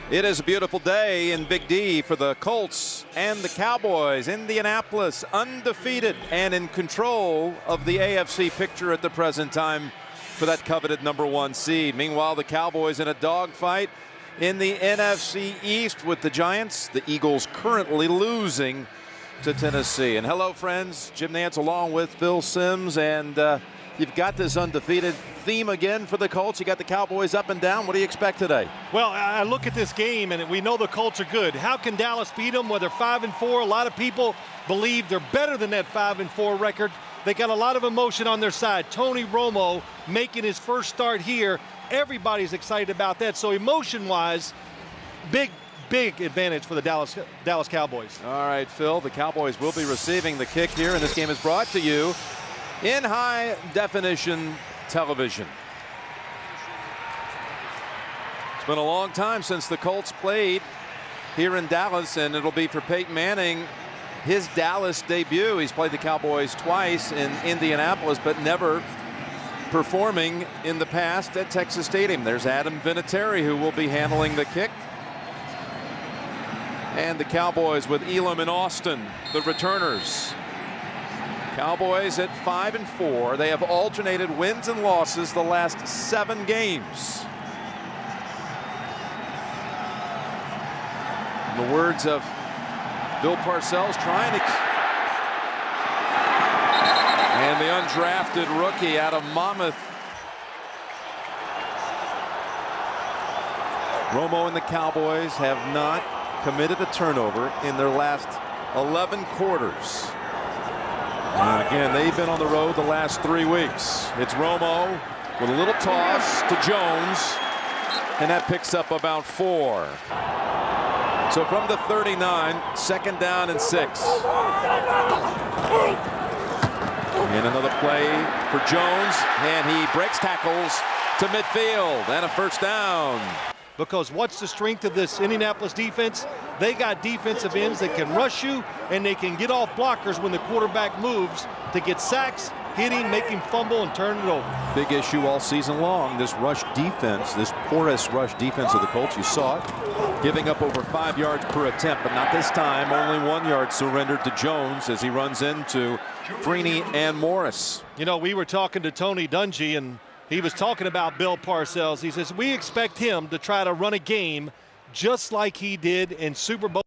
It is a beautiful day in Big D for the Colts and the Cowboys. Indianapolis undefeated and in control of the AFC picture at the present time for that coveted #1 seed. Meanwhile, the Cowboys in a dogfight in the NFC East with the Giants. The Eagles currently losing to Tennessee. And hello, friends. Jim Nantz along with Phil Simms. And you've got this undefeated theme again for the Colts. You got the Cowboys up and down. What do you expect today? Well, I look at this game, and we know the Colts are good. How can Dallas beat them? Well, they're 5-4. A lot of people believe they're better than that 5-4 record. They got a lot of emotion on their side. Tony Romo making his first start here. Everybody's excited about that. So emotion-wise, big advantage for the Dallas Cowboys. All right, Phil, the Cowboys will be receiving the kick here, and this game is brought to you in high-definition television. It's been a long time since the Colts played here in Dallas, and it'll be for Peyton Manning his Dallas debut. He's played the Cowboys twice in Indianapolis, but never performing in the past at Texas Stadium. There's Adam Vinatieri, who will be handling the kick. And the Cowboys with Elam and Austin, the returners. Cowboys at 5-4. They have alternated wins and losses the last 7 games. In the words of Bill Parcells, trying to... And the undrafted rookie out of Monmouth. Romo and the Cowboys have not committed a turnover in their last 11 quarters. And again, they've been on the road the last 3 weeks. It's Romo with a little toss to Jones, and that picks up about 4. So from the 39, second down and 6. And another play for Jones, and he breaks tackles to midfield, and a first down. Because what's the strength of this Indianapolis defense? They got defensive ends that can rush you, and they can get off blockers when the quarterback moves to get sacks, hit him, make him fumble, and turn it over. Big issue all season long, this rush defense, this porous rush defense of the Colts. You saw it, giving up over 5 yards per attempt, but not this time. Only 1 yard surrendered to Jones as he runs into Freeney and Morris. You know, we were talking to Tony Dungy, and he was talking about Bill Parcells. He says, we expect him to try to run a game just like he did in Super Bowl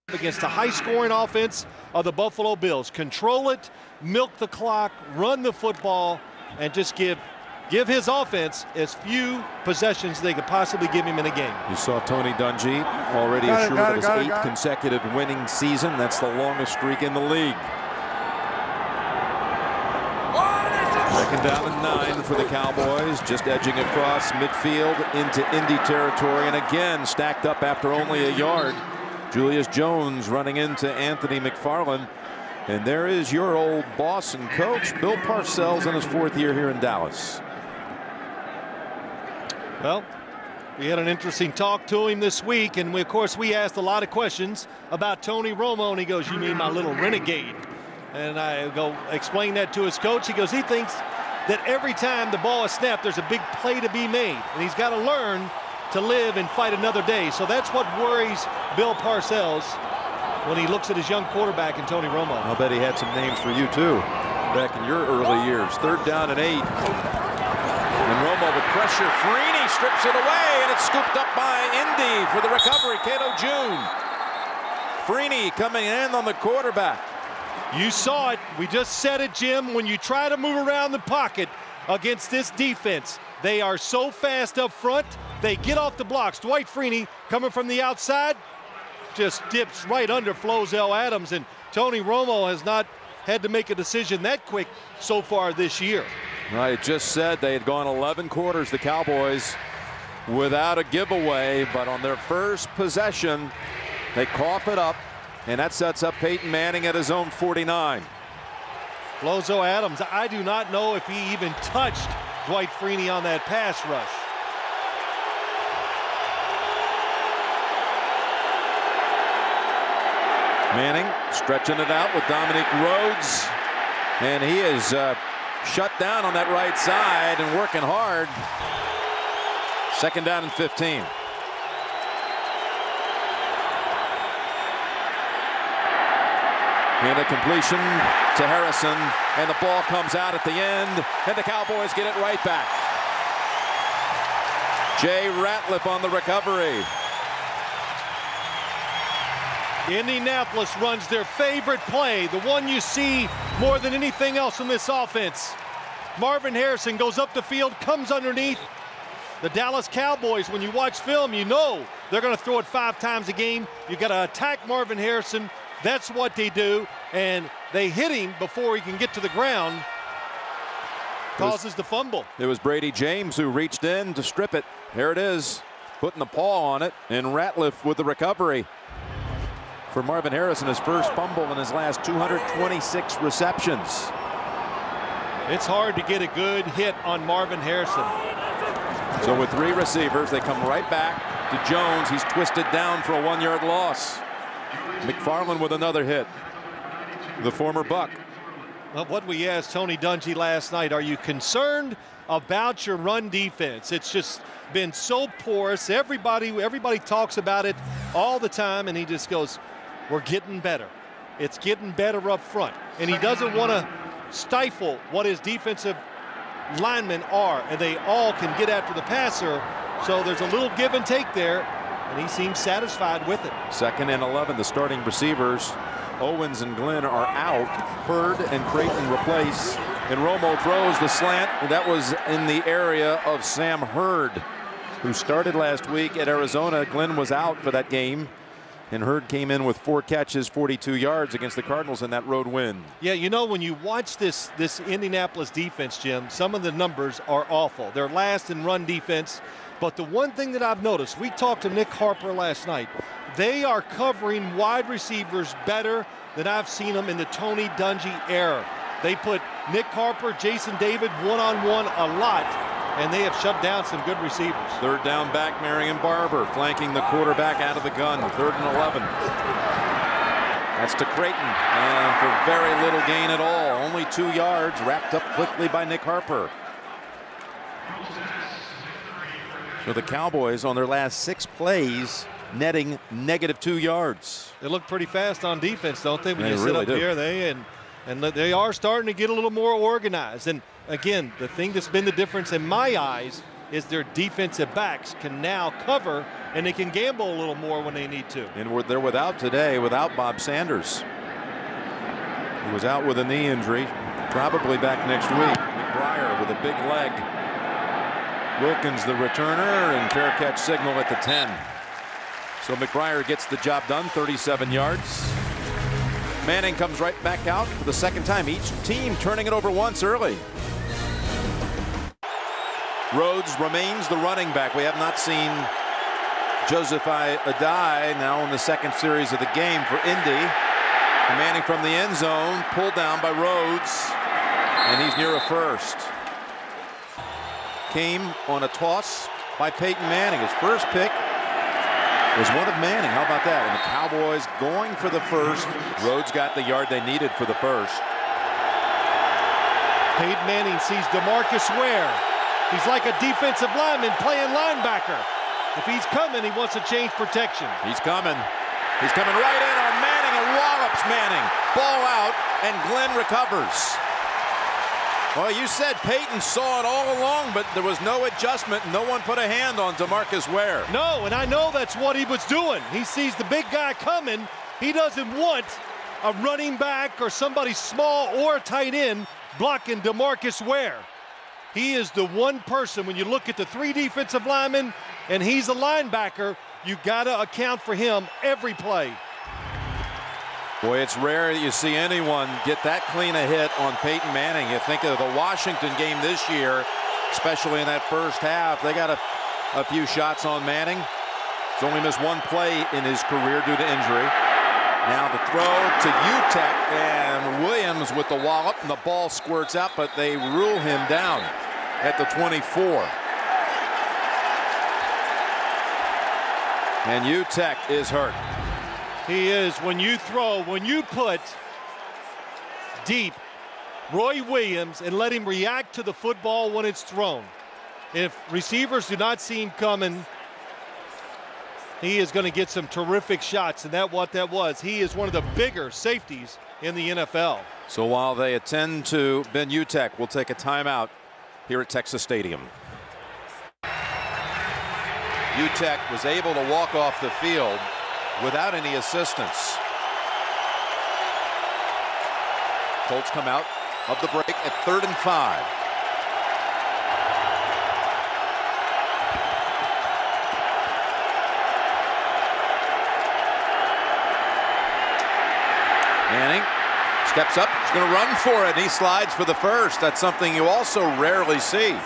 against the high-scoring offense of the Buffalo Bills. Control it, milk the clock, run the football, and just give his offense as few possessions they could possibly give him in a game. You saw Tony Dungy already assured of his 8th consecutive winning season. That's the longest streak in the league. Second down and 9 for the Cowboys, just edging across midfield into Indy territory, and again stacked up after only a yard. Julius Jones running into Anthony McFarland, and there is your old boss and coach, Bill Parcells, in his 4th year here in Dallas. Well, we had an interesting talk to him this week, and of course we asked a lot of questions about Tony Romo, and he goes, "You mean my little renegade?" And I go explain that to his coach. He goes, he thinks that every time the ball is snapped, there's a big play to be made, and he's got to learn to live and fight another day. So that's what worries Bill Parcells when he looks at his young quarterback in Tony Romo. I'll bet he had some names for you too back in your early years. 3rd down and 8. And Romo with pressure. Freeney strips it away, and it's scooped up by Indy for the recovery. Cato June. Freeney coming in on the quarterback. You saw it. We just said it, Jim. When you try to move around the pocket against this defense, they are so fast up front. They get off the blocks. Dwight Freeney coming from the outside just dips right under Flozell Adams, and Tony Romo has not had to make a decision that quick so far this year. Right, just said they had gone 11 quarters, the Cowboys, without a giveaway, but on their first possession, they cough it up, and that sets up Peyton Manning at his own 49. Flozell Adams, I do not know if he even touched Dwight Freeney on that pass rush. Manning stretching it out with Dominique Rhodes, and he is shut down on that right side and working hard. Second down and 15. And a completion to Harrison, and the ball comes out at the end, and the Cowboys get it right back. Jay Ratliff on the recovery. Indianapolis runs their favorite play, the one you see more than anything else in this offense. Marvin Harrison goes up the field, comes underneath. The Dallas Cowboys, when you watch film, you know they're going to throw it 5 times a game. You got to attack Marvin Harrison. That's what they do, and they hit him before he can get to the ground. Causes the fumble. It was Brady James who reached in to strip it. Here it is, putting the paw on it, and Ratliff with the recovery. For Marvin Harrison, his first fumble in his last 226 receptions. It's hard to get a good hit on Marvin Harrison. So with 3 receivers, they come right back to Jones. He's twisted down for a 1-yard loss. McFarland with another hit. The former Buck. Well, what we asked Tony Dungy last night, are you concerned about your run defense? It's just been so porous. Everybody talks about it all the time, and he just goes, we're getting better. It's getting better up front. And he doesn't want to stifle what his defensive linemen are, and they all can get after the passer. So there's a little give and take there, and he seems satisfied with it. 2nd and 11, the starting receivers, Owens and Glenn, are out. Hurd and Creighton replace. And Romo throws the slant. That was in the area of Sam Hurd, who started last week at Arizona. Glenn was out for that game. And Hurd came in with 4 catches, 42 yards against the Cardinals in that road win. Yeah, you know, when you watch this Indianapolis defense, Jim, some of the numbers are awful. They're last in run defense. But the one thing that I've noticed, we talked to Nick Harper last night, they are covering wide receivers better than I've seen them in the Tony Dungy era. They put Nick Harper, Jason David one-on-one a lot, and they have shut down some good receivers. 3rd down back, Marion Barber flanking the quarterback out of the gun. 3rd and 11. That's to Creighton, and for very little gain at all. Only 2 yards, wrapped up quickly by Nick Harper. So the Cowboys on their last 6 plays netting -2 yards. They look pretty fast on defense, don't they? When they you sit really up do. here, they are starting to get a little more organized. And again, the thing that's been the difference in my eyes is their defensive backs can now cover, and they can gamble a little more when they need to. And they're without Bob Sanders. He was out with a knee injury, probably back next week. McBriar with a big leg. Wilkins the returner, and fair catch signal at the 10. So McBriar gets the job done, 37 yards. Manning comes right back out for the 2nd time. Each team turning it over once early. Rhodes remains the running back. We have not seen Joseph Adai now in the 2nd series of the game for Indy. Manning from the end zone, pulled down by Rhodes, and he's near a first. Came on a toss by Peyton Manning. His first pick was one of Manning. How about that? And the Cowboys going for the first. Rhodes got the yard they needed for the first. Peyton Manning sees DeMarcus Ware. He's like a defensive lineman playing linebacker. If he's coming, he wants to change protection. He's coming. He's coming right in on Manning and wallops Manning. Ball out, and Glenn recovers. Well, you said Peyton saw it all along, but there was no adjustment. No one put a hand on DeMarcus Ware. No, and I know that's what he was doing. He sees the big guy coming. He doesn't want a running back or somebody small or a tight end blocking DeMarcus Ware. He is the one person, when you look at the 3 defensive linemen, and he's a linebacker, you got to account for him every play. Boy, it's rare that you see anyone get that clean a hit on Peyton Manning. You think of the Washington game this year, especially in that first half. They got a few shots on Manning. He's only missed 1 play in his career due to injury. Now the throw to Utech, and Williams with the wallop, and the ball squirts out, but they rule him down at the 24. And Utech is hurt. He is. When you put deep Roy Williams and let him react to the football when it's thrown. If receivers do not see him coming, he is going to get some terrific shots, and what that was. He is one of the bigger safeties in the NFL. So while they attend to Ben Utek, we'll take a timeout here at Texas Stadium. Utek was able to walk off the field without any assistance. Colts come out of the break at 3rd and 5. Manning steps up, he's going to run for it, and he slides for the first. That's something you also rarely see.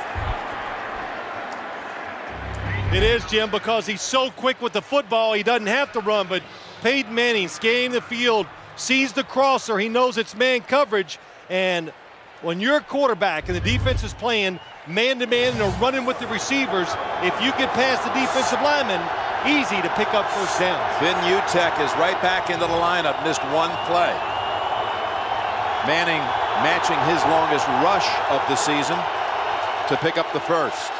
It is, Jim, because he's so quick with the football, he doesn't have to run, but Peyton Manning scanning the field, sees the crosser, he knows it's man coverage, and when you're a quarterback and the defense is playing man-to-man and are running with the receivers, if you get past the defensive lineman, easy to pick up first downs. Ben Utek is right back into the lineup, missed one play. Manning matching his longest rush of the season to pick up the first.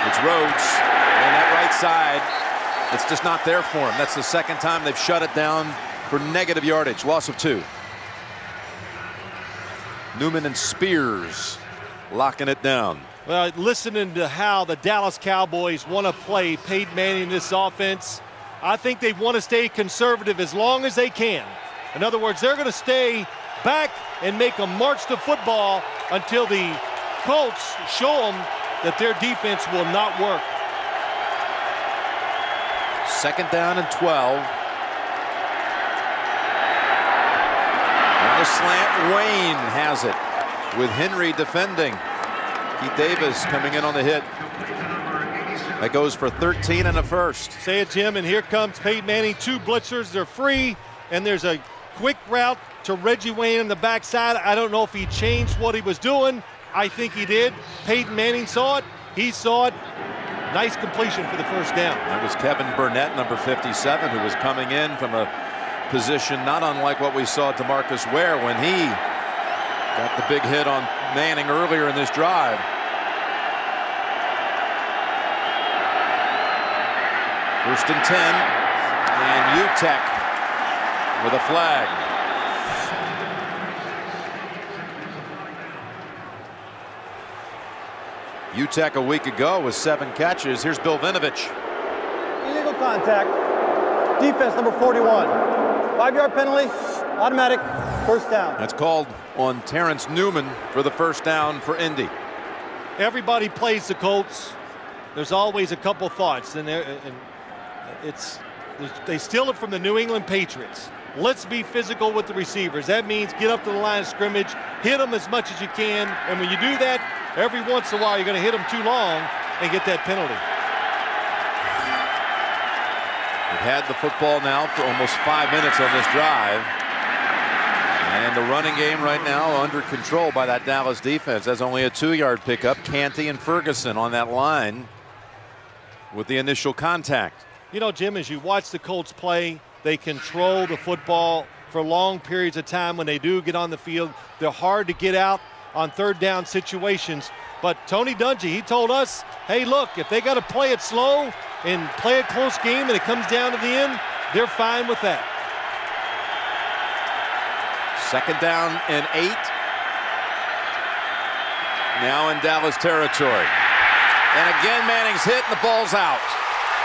It's Rhodes, and that right side, it's just not there for him. That's the second time they've shut it down for negative yardage, loss of 2. Newman and Spears locking it down. Well, listening to how the Dallas Cowboys want to play Peyton Manning in this offense, I think they want to stay conservative as long as they can. In other words, they're going to stay back and make them march the football until the Colts show them that their defense will not work. 2nd down and 12. Now the slant, Wayne has it with Henry defending. Keith Davis coming in on the hit. That goes for 13 and a first. Say it, Jim, and here comes Peyton Manning. 2 blitzers, they're free, and there's a quick route to Reggie Wayne on the backside. I don't know if he changed what he was doing. I think he did. Peyton Manning saw it. He saw it. Nice completion for the first down. That was Kevin Burnett, number 57, who was coming in from a position not unlike what we saw DeMarcus Ware when he got the big hit on Manning earlier in this drive. First and 10, and Utek with a flag. Utek a week ago with 7 catches. Here's Bill Vinovich. Illegal contact. Defense number 41. 5-yard penalty. Automatic. First down. That's called on Terrence Newman for the first down for Indy. Everybody plays the Colts. There's always a couple thoughts, and they steal it from the New England Patriots. Let's be physical with the receivers. That means get up to the line of scrimmage, hit them as much as you can, and when you do that, every once in a while you're going to hit them too long and get that penalty. We've had the football now for almost 5 minutes on this drive. And the running game right now under control by that Dallas defense. That's only a 2-yard pickup. Canty and Ferguson on that line with the initial contact. You know, Jim, as you watch the Colts play, they control the football for long periods of time. When they do get on the field, they're hard to get out on 3rd down situations. But Tony Dungy, he told us, hey, look, if they got to play it slow and play a close game and it comes down to the end, they're fine with that. 2nd down and 8. Now in Dallas territory. And again, Manning's hit and the ball's out.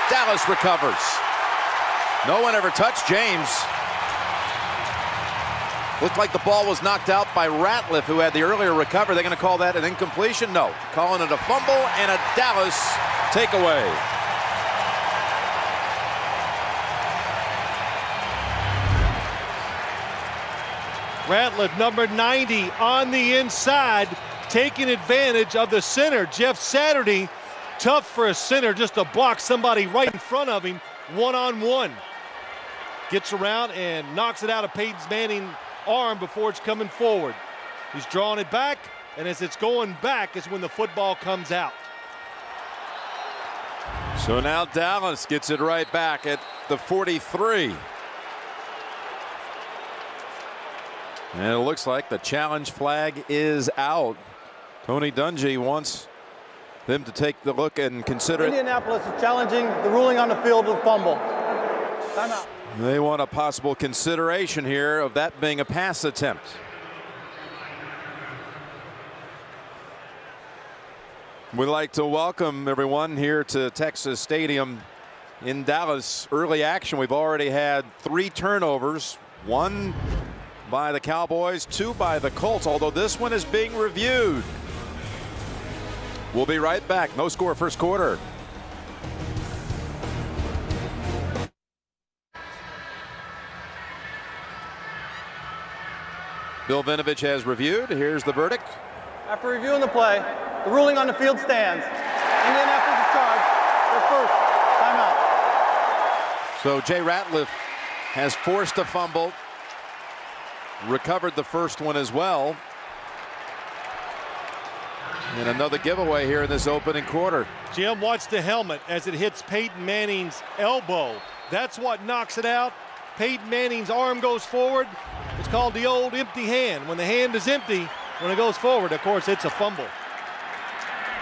Dallas recovers. No one ever touched James. Looked like the ball was knocked out by Ratliff, who had the earlier recovery. They're going to call that an incompletion? No. Calling it a fumble and a Dallas takeaway. Ratliff, number 90, on the inside, taking advantage of the center. Jeff Saturday, tough for a center just to block somebody right in front of him, one-on-one. Gets around and knocks it out of Peyton Manning's arm before it's coming forward. He's drawing it back, and as it's going back is when the football comes out. So now Dallas gets it right back at the 43. And it looks like the challenge flag is out. Tony Dungy wants them to take the look and consider it. Indianapolis is challenging the ruling on the field with fumble. Timeout. They want a possible consideration here of that being a pass attempt. We'd like to welcome everyone here to Texas Stadium in Dallas. Early action. We've already had 3 turnovers, 1 by the Cowboys, 2 by the Colts, although this one is being reviewed. We'll be right back. No score first quarter. Bill Vinovich has reviewed. Here's the verdict. After reviewing the play, the ruling on the field stands. Indianapolis is charged. Their first timeout. So Jay Ratliff has forced a fumble, recovered the first one as well. And another giveaway here in this opening quarter. Jim, watch the helmet as it hits Peyton Manning's elbow. That's what knocks it out. Peyton Manning's arm goes forward. It's called the old empty hand. When the hand is empty, when it goes forward, of course, it's a fumble.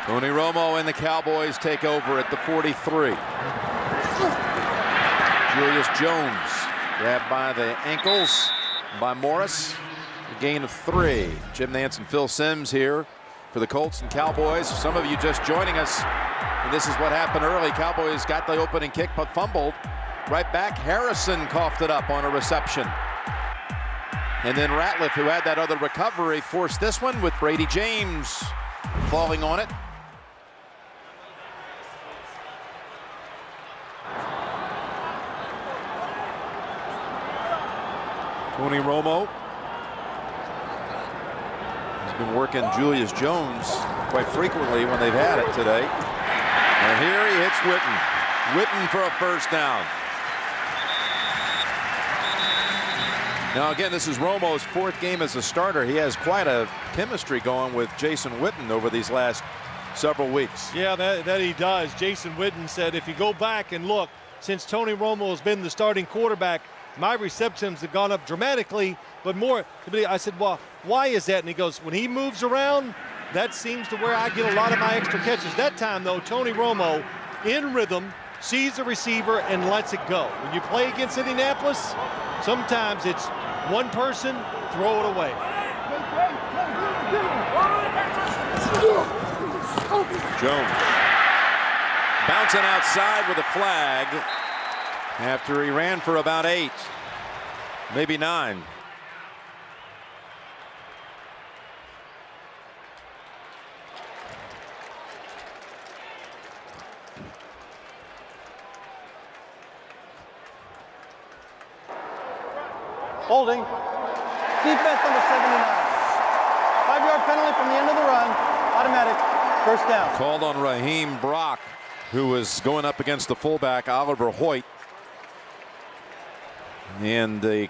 Tony Romo and the Cowboys take over at the 43. Julius Jones grabbed by the ankles by Morris. A gain of 3. Jim Nantz and Phil Simms here for the Colts and Cowboys. Some of you just joining us, and this is what happened early. Cowboys got the opening kick but fumbled. Right back, Harrison coughed it up on a reception. And then Ratliff, who had that other recovery, forced this one with Brady James falling on it. Tony Romo has been working Julius Jones quite frequently when they've had it today. And here he hits Witten. Witten for a first down. Now again, this is Romo's 4th game as a starter. He has quite a chemistry going with Jason Witten over these last several weeks. Yeah, that he does. Jason Witten said, if you go back and look, since Tony Romo has been the starting quarterback, my receptions have gone up dramatically, but more. I said, well, why is that? And he goes, when he moves around, that seems to where I get a lot of my extra catches. That time, though, Tony Romo, in rhythm, sees the receiver and lets it go. When you play against Indianapolis, sometimes it's one person, throw it away. Jones bouncing outside with a flag after he ran for about 8, maybe 9. Holding. Defense number 79. 5-yard penalty from the end of the run. Automatic. First down. Called on Raheem Brock, who was going up against the fullback Oliver Hoyt. And the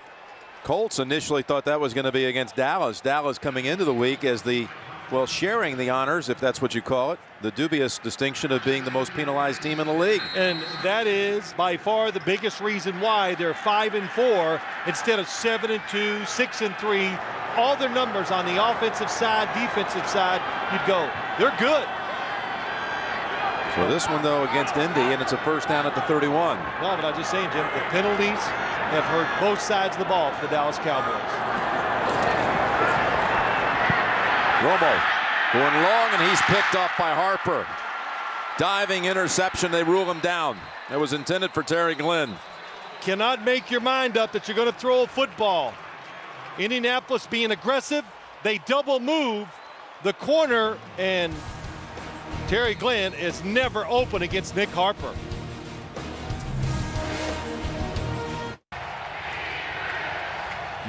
Colts initially thought that was going to be against Dallas. Dallas coming into the week as the, well, sharing the honors, if that's what you call it, the dubious distinction of being the most penalized team in the league. And that is by far the biggest reason why they're 5-4 instead of 7-2, 6-3. All their numbers on the offensive side, defensive side, you'd go, they're good. So this one, though, against Indy, and it's a first down at the 31. No, but I'm just saying, Jim, the penalties have hurt both sides of the ball for the Dallas Cowboys. Romo going long, and he's picked up by Harper. Diving interception, they rule him down. That was intended for Terry Glenn. Cannot make your mind up that you're going to throw a football. Indianapolis being aggressive, they double move the corner, and Terry Glenn is never open against Nick Harper.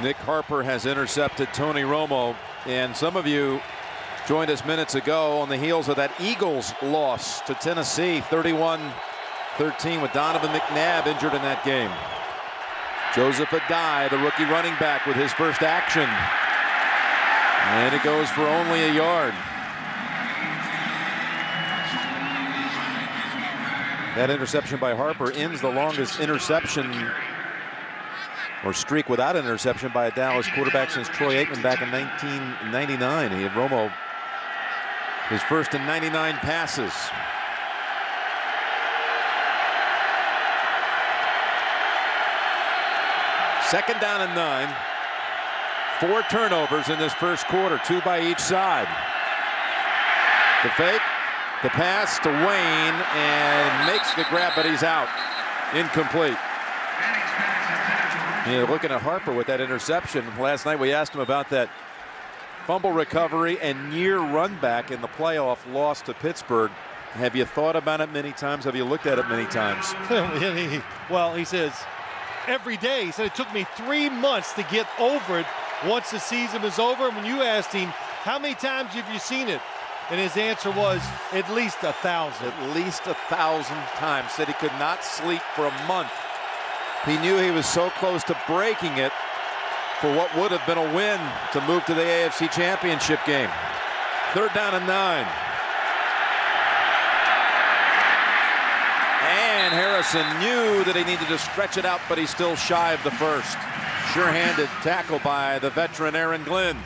Nick Harper has intercepted Tony Romo, and some of you joined us minutes ago on the heels of that Eagles loss to Tennessee, 31-13, with Donovan McNabb injured in that game. Joseph Adai, the rookie running back, with his first action, and it goes for only a yard. That interception by Harper ends the longest interception or streak without an interception by a Dallas quarterback since Troy Aikman back in 1999. He had Romo His first in 99 passes. Second down and 9. 4 turnovers in this first quarter, 2 by each side. The fake, the pass to Wayne, and makes the grab, but he's out. Incomplete. Yeah, looking at Harper with that interception. Last night we asked him about that fumble recovery and near run back in the playoff loss to Pittsburgh. Have you thought about it many times? Have you looked at it many times? Well, he says every day. He said it took me 3 months to get over it once the season was over. When you asked him, how many times have you seen it? And his answer was at least 1,000. At least 1,000 times. Said he could not sleep for a month. He knew he was so close to breaking it for what would have been a win to move to the AFC Championship game. 3rd down and 9. And Harrison knew that he needed to stretch it out, but he's still shy of the first. Sure-handed tackle by the veteran Aaron Glenn.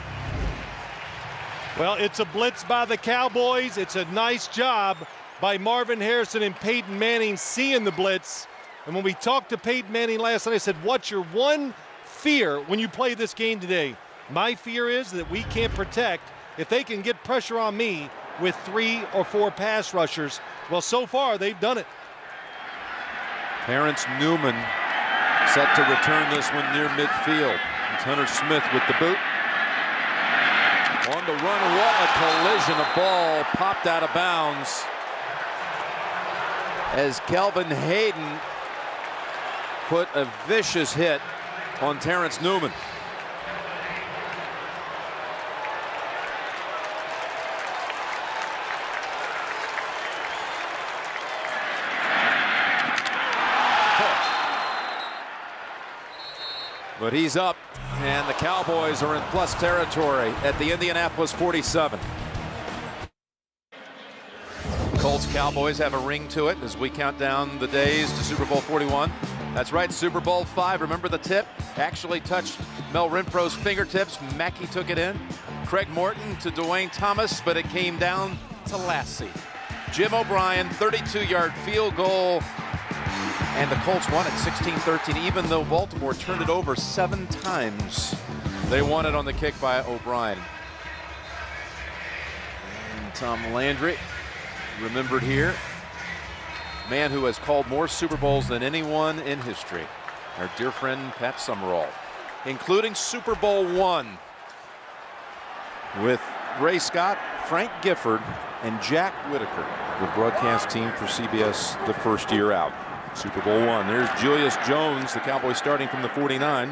Well, it's a blitz by the Cowboys. It's a nice job by Marvin Harrison and Peyton Manning seeing the blitz. And when we talked to Peyton Manning last night, I said, what's your one fear when you play this game today? My fear is that we can't protect if they can get pressure on me with 3 or 4 pass rushers. Well, so far, they've done it. Terrence Newman set to return this one near midfield. It's Hunter Smith with the boot. On the run, what a collision. A ball popped out of bounds as Kelvin Hayden put a vicious hit on Terrence Newman. But he's up, and the Cowboys are in plus territory at the Indianapolis 47. Colts Cowboys have a ring to it as we count down the days to Super Bowl 41. That's right, Super Bowl 5. Remember the tip? Actually touched Mel Renfro's fingertips. Mackey took it in. Craig Morton to Dwayne Thomas, but it came down to Lassie. Jim O'Brien, 32-yard field goal. And the Colts won it 16-13, even though Baltimore turned it over 7 times. They won it on the kick by O'Brien. And Tom Landry, remembered here, man who has called more Super Bowls than anyone in history. Our dear friend Pat Summerall, including Super Bowl I with Ray Scott, Frank Gifford, and Jack Whitaker, the broadcast team for CBS the first year out. Super Bowl I. There's Julius Jones, the Cowboys starting from the 49.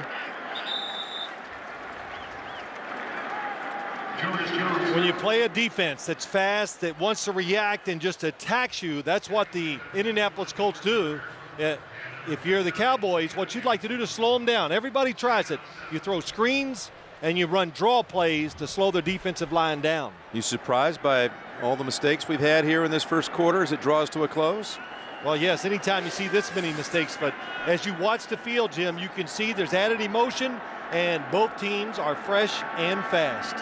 When you play a defense that's fast, that wants to react and just attacks you, that's what the Indianapolis Colts do. If you're the Cowboys, what you'd like to do to slow them down. Everybody tries it. You throw screens and you run draw plays to slow their defensive line down. You surprised by all the mistakes we've had here in this first quarter as it draws to a close? Well, yes, anytime you see this many mistakes, but as you watch the field, Jim, you can see there's added emotion, and both teams are fresh and fast.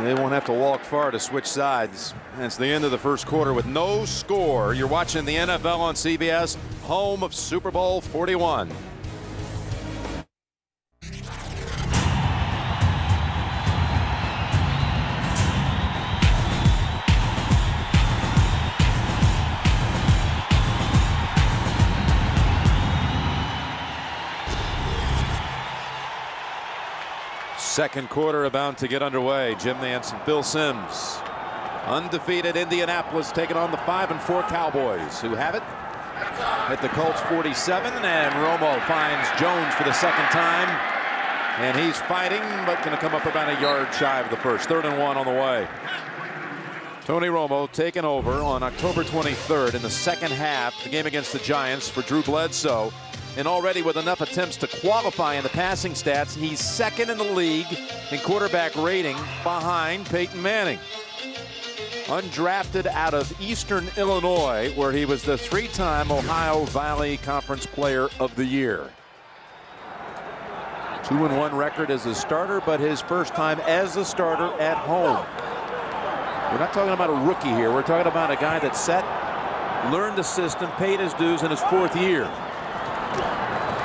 They won't have to walk far to switch sides. It's the end of the first quarter with no score. You're watching the NFL on CBS, home of Super Bowl 41. Second quarter about to get underway. Jim Nance and Bill Sims. Undefeated Indianapolis taking on the 5-4 Cowboys, who have it at the Colts 47. And Romo finds Jones for the second time. And he's fighting, but going to come up about a yard shy of the first. 3rd and 1 on the way. Tony Romo taken over on October 23rd in the second half, the game against the Giants for Drew Bledsoe. And already with enough attempts to qualify in the passing stats, he's second in the league in quarterback rating behind Peyton Manning. Undrafted out of Eastern Illinois, where he was the 3-time Ohio Valley Conference Player of the Year. 2-1 record as a starter, but his first time as a starter at home. We're not talking about a rookie here. We're talking about a guy that learned the system, paid his dues in his 4th year.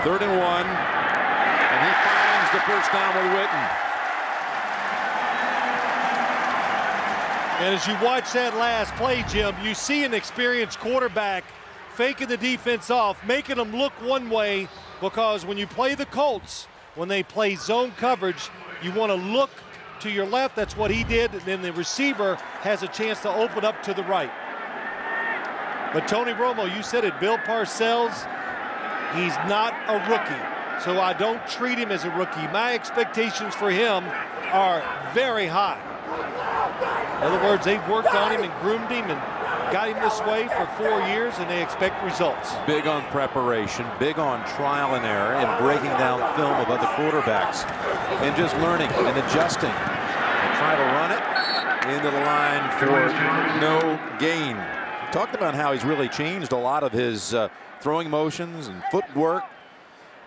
3rd and 1, and he finds the first down with Witten. And as you watch that last play, Jim, you see an experienced quarterback faking the defense off, making them look one way, because when you play the Colts, when they play zone coverage, you want to look to your left. That's what he did, and then the receiver has a chance to open up to the right. But Tony Romo, you said it, Bill Parcells, he's not a rookie, so I don't treat him as a rookie. My expectations for him are very high. In other words, they've worked on him and groomed him and got him this way for 4 years, and they expect results. Big on preparation, big on trial and error, and breaking down film of other quarterbacks, and just learning and adjusting. And try to run it into the line for no gain. We talked about how he's really changed a lot of his throwing motions and footwork.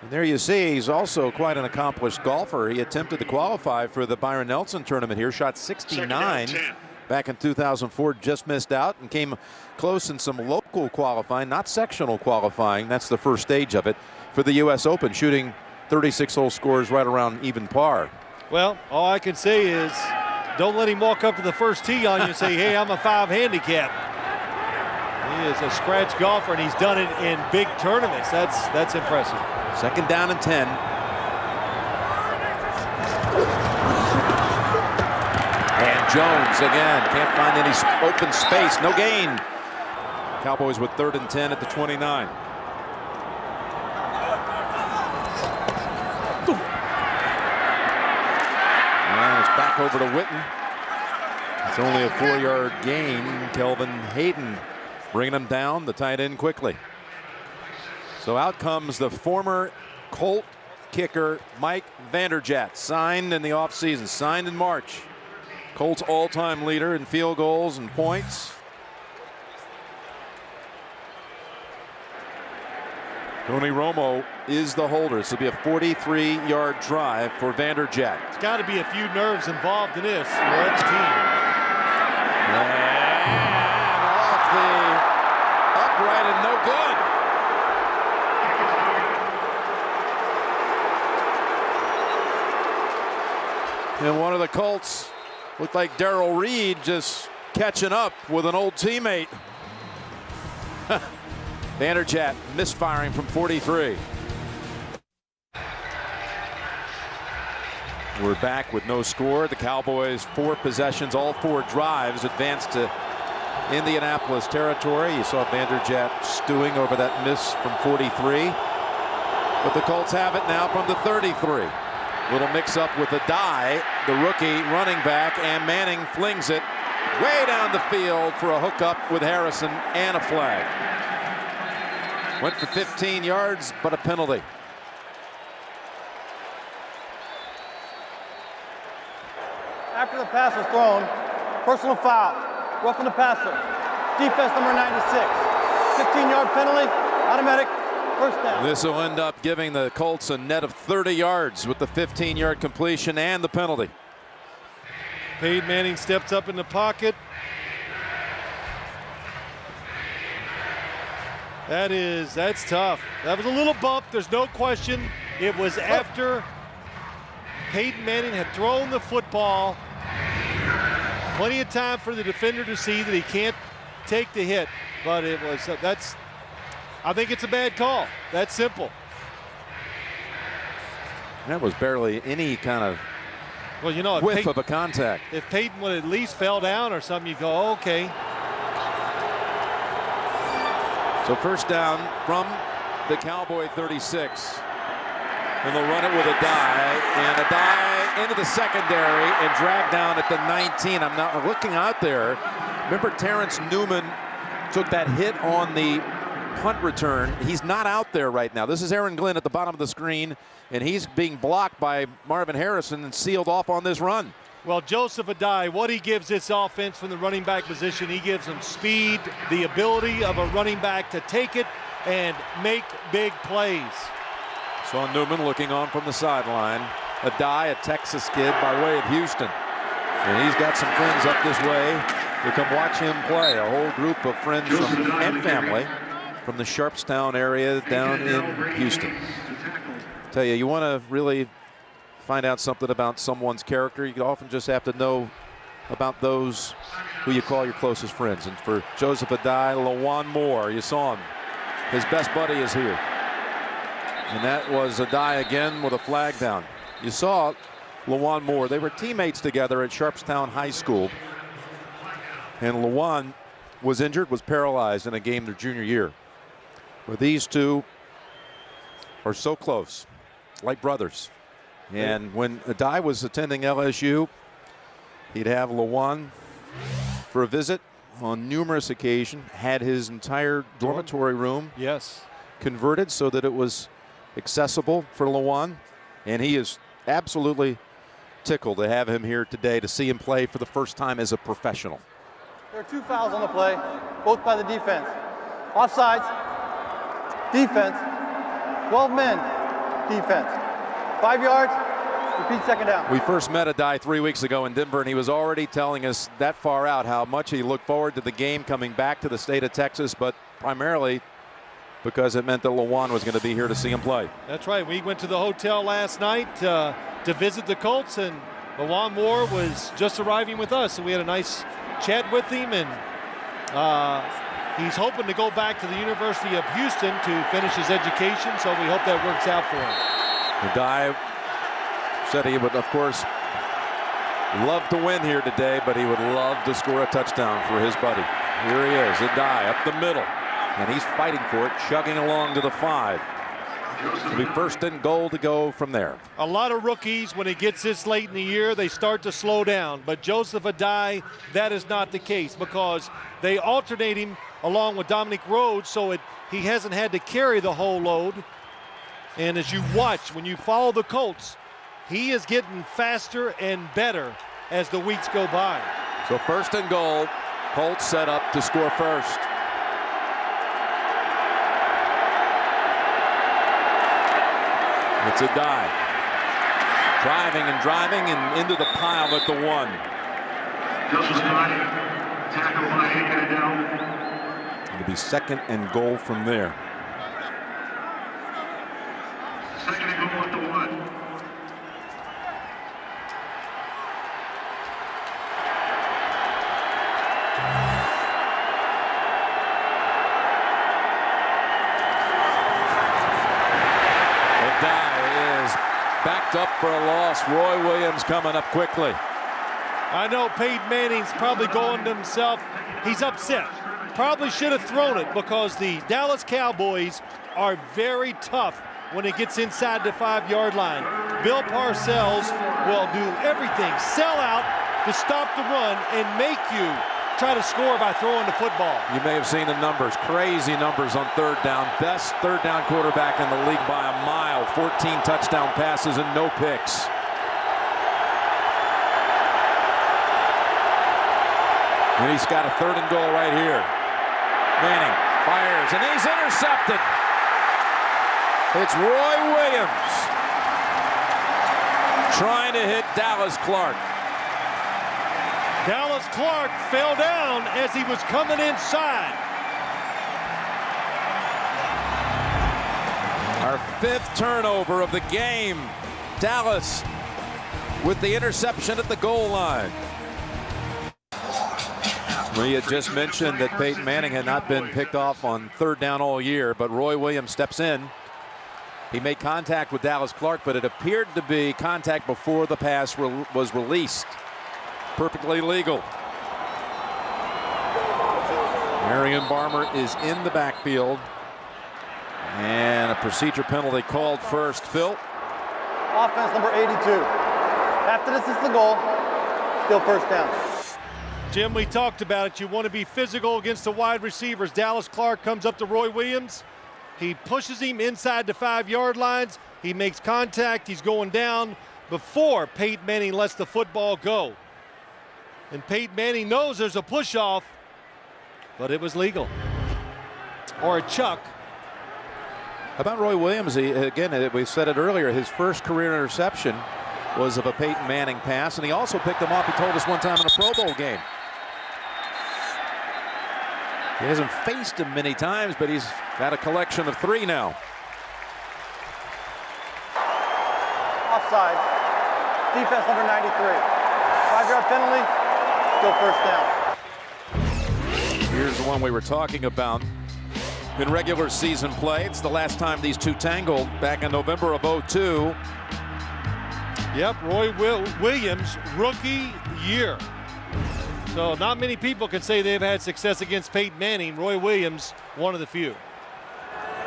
And there you see, he's also quite an accomplished golfer. He attempted to qualify for the Byron Nelson tournament here, shot 69 back in 2004, just missed out, and came close in some local qualifying, not sectional qualifying. That's the first stage of it for the U.S. Open, shooting 36-hole scores right around even par. Well, all I can say is don't let him walk up to the first tee on you and say, hey, I'm a 5 handicap. He is a scratch golfer, and he's done it in big tournaments. That's impressive. 2nd down and 10. And Jones again can't find any open space. No gain. Cowboys with 3rd and 10 at the 29. And it's back over to Witten. It's only a 4-yard gain. Kelvin Hayden bringing him down, the tight end, quickly. So out comes the former Colt kicker Mike Vanderjagt, signed in the offseason, signed in March. Colts all-time leader in field goals and points. Tony Romo is the holder. This will be a 43-yard drive for Vanderjagt. There's got to be a few nerves involved in this for Ed's team. And off the upright and no good. And one of the Colts looked like Darrell Reed just catching up with an old teammate. Vanderjagt misfiring from 43. We're back with no score. The Cowboys 4 possessions, all 4 drives, advanced to Indianapolis territory. You saw Vanderjagt stewing over that miss from 43. But the Colts have it now from the 33. Little mix-up with the die, the rookie running back, and Manning flings it way down the field for a hookup with Harrison and a flag. Went for 15 yards, but a penalty. After the pass is thrown, personal foul, roughing the passer. Defense number 96. 15-yard penalty, automatic. First down. This will end up giving the Colts a net of 30 yards with the 15-yard completion and the penalty. Peyton Manning steps up in the pocket. That's tough. That was a little bump, there's no question. It was after Peyton Manning had thrown the football. Plenty of time for the defender to see that he can't take the hit, but it was, I think it's a bad call. That's simple. That was barely any kind of whiff of a contact. If Peyton would at least fell down or something, you go, oh, okay. So first down from the Cowboy 36. And they'll run it with a dive into the secondary and drag down at the 19. I'm now looking out there. Remember Terrence Newman took that hit on the punt return. He's not out there right now. This is Aaron Glenn at the bottom of the screen, and he's being blocked by Marvin Harrison and sealed off on this run. Well, Joseph Adai, what he gives this offense from the running back position, he gives them speed, the ability of a running back to take it and make big plays. Saw Newman looking on from the sideline. Adai, a Texas kid by way of Houston. And he's got some friends up this way to come watch him play. A whole group of friends and family from the Sharpstown area down in Houston. Tell you, you want to really find out something about someone's character, you often just have to know about those who you call your closest friends. And for Joseph Adai, Lawan Moore, you saw him. His best buddy is here. And that was Adai again with a flag down. You saw Lawan Moore. They were teammates together at Sharpstown High School. And Lawan was injured, was paralyzed in a game their junior year. But these two are so close, like brothers. And when Adai was attending LSU, he'd have Lawan for a visit on numerous occasions, had his entire dormitory room converted so that it was accessible for Lawan. And he is absolutely tickled to have him here today to see him play for the first time as a professional. There are 2 fouls on the play, both by the defense. Offsides, defense, 12 men, defense. 5 yards, repeat second down. We first met Adai 3 weeks ago in Denver, and he was already telling us that far out how much he looked forward to the game coming back to the state of Texas, but primarily because it meant that Lawan was going to be here to see him play. That's right. We went to the hotel last night to visit the Colts, and Lawan Moore was just arriving with us, and we had a nice chat with him, and he's hoping to go back to the University of Houston to finish his education, so we hope that works out for him. Adai said he would, of course, love to win here today, but he would love to score a touchdown for his buddy. Here he is, Adai up the middle, and he's fighting for it, chugging along to the 5. It'll be first and goal to go from there. A lot of rookies, when it gets this late in the year, they start to slow down. But Joseph Adai, that is not the case because they alternate him along with Dominic Rhodes, so he hasn't had to carry the whole load. And as you watch, when you follow the Colts, he is getting faster and better as the weeks go by. So first and goal, Colts set up to score first. It's Adai driving and into the pile at the 1. It'll be second and goal from there. Second and goal at the 1. Backed up for a loss. Roy Williams coming up quickly. I know Peyton Manning's probably going to himself. He's upset. Probably should have thrown it because the Dallas Cowboys are very tough when it gets inside the 5-yard line. Bill Parcells will do everything, sell out to stop the run and make you try to score by throwing the football. You may have seen the numbers, crazy numbers on third down. Best third down quarterback in the league by a mile. 14 touchdown passes and no picks. And he's got a third and goal right here. Manning fires and he's intercepted. It's Roy Williams trying to hit Dallas Clark. Dallas Clark fell down as he was coming inside. Our 5th turnover of the game. Dallas with the interception at the goal line. We had just mentioned that Peyton Manning had not been picked off on third down all year, but Roy Williams steps in. He made contact with Dallas Clark, but it appeared to be contact before the pass was released. Perfectly legal. Marion Barmer is in the backfield. And a procedure penalty called first. Phil? Offense number 82. After this is the goal, still first down. Jim, we talked about it. You want to be physical against the wide receivers. Dallas Clark comes up to Roy Williams. He pushes him inside the 5-yard lines. He makes contact. He's going down before Peyton Manning lets the football go. And Peyton Manning knows there's a push-off, but it was legal. Or a chuck. How about Roy Williams? Again, we said it earlier, his first career interception was of a Peyton Manning pass, and he also picked him off, he told us one time, in a Pro Bowl game. He hasn't faced him many times, but he's got a collection of 3 now. Offside. Defense number 93. 5-yard penalty. Still first down. Here's the one we were talking about in regular season play. It's the last time these two tangled back in November of '02. Yep, Roy Williams, rookie year. So not many people can say they've had success against Peyton Manning. Roy Williams, one of the few.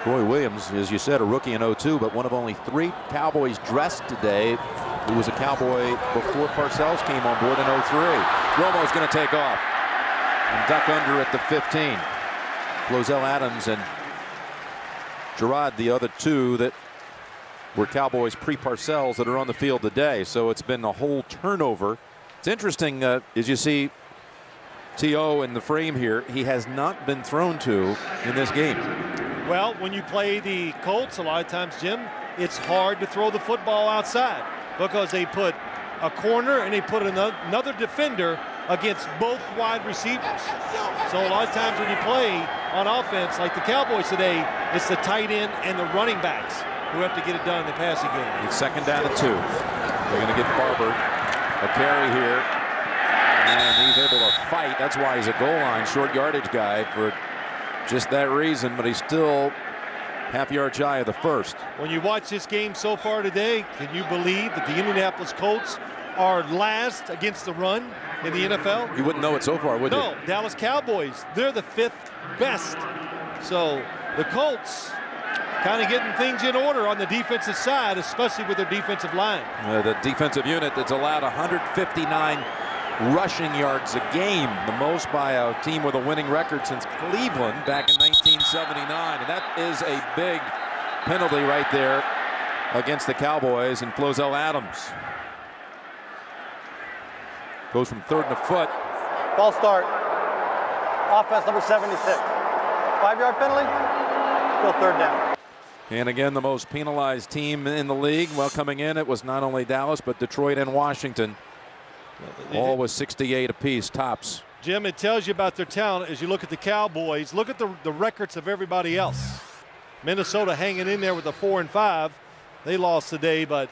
Roy Williams, as you said, a rookie in '02, but one of only 3 Cowboys dressed today who was a Cowboy before Parcells came on board in '03. Romo's going to take off and duck under at the 15. Flozell Adams and Gerard, the other 2 that were Cowboys pre-Parcells that are on the field today. So it's been a whole turnover. It's interesting, as you see T.O. in the frame here, he has not been thrown to in this game. Well, when you play the Colts, a lot of times, Jim, it's hard to throw the football outside because they put a corner and they put another defender against both wide receivers. So a lot of times when you play on offense, like the Cowboys today, it's the tight end and the running backs who have to get it done in the passing game. It's 2nd down and 2. They're going to get Barber a carry here, and he's able to fight. That's why he's a goal line short yardage guy for just that reason, but he's still half-yard shy of the first. When you watch this game so far today, can you believe that the Indianapolis Colts are last against the run in the NFL? You wouldn't know it so far, would you? No, Dallas Cowboys, they're the 5th best. So the Colts kind of getting things in order on the defensive side, especially with their defensive line. The defensive unit that's allowed 159 rushing yards a game, the most by a team with a winning record since Cleveland back in 1979. And that is a big penalty right there against the Cowboys, and Flozell Adams goes from 3rd and a foot. False start. Offense number 76. 5-yard penalty. Still 3rd down. And again, the most penalized team in the league. Well, coming in, it was not only Dallas, but Detroit and Washington. All was 68 apiece, tops. Jim, it tells you about their talent as you look at the Cowboys. Look at the records of everybody else. Minnesota hanging in there with a 4-5. They lost today, but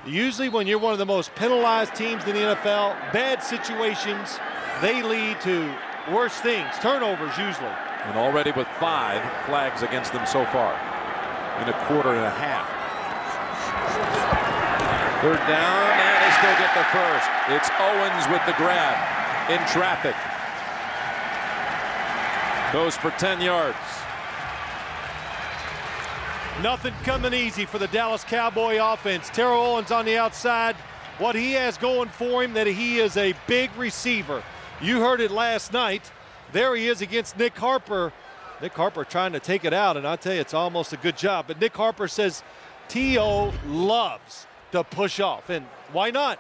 usually when you're one of the most penalized teams in the NFL, bad situations, they lead to worse things, turnovers usually. And already with 5 flags against them so far in a quarter and a half. 3rd down, and they still get the first. It's Owens with the grab in traffic. Goes for 10 yards. Nothing coming easy for the Dallas Cowboy offense. Terrell Owens on the outside. What he has going for him, that he is a big receiver. You heard it last night. There he is against Nick Harper. Nick Harper trying to take it out, and I tell you, it's almost a good job. But Nick Harper says T.O. loves to push off, and why not?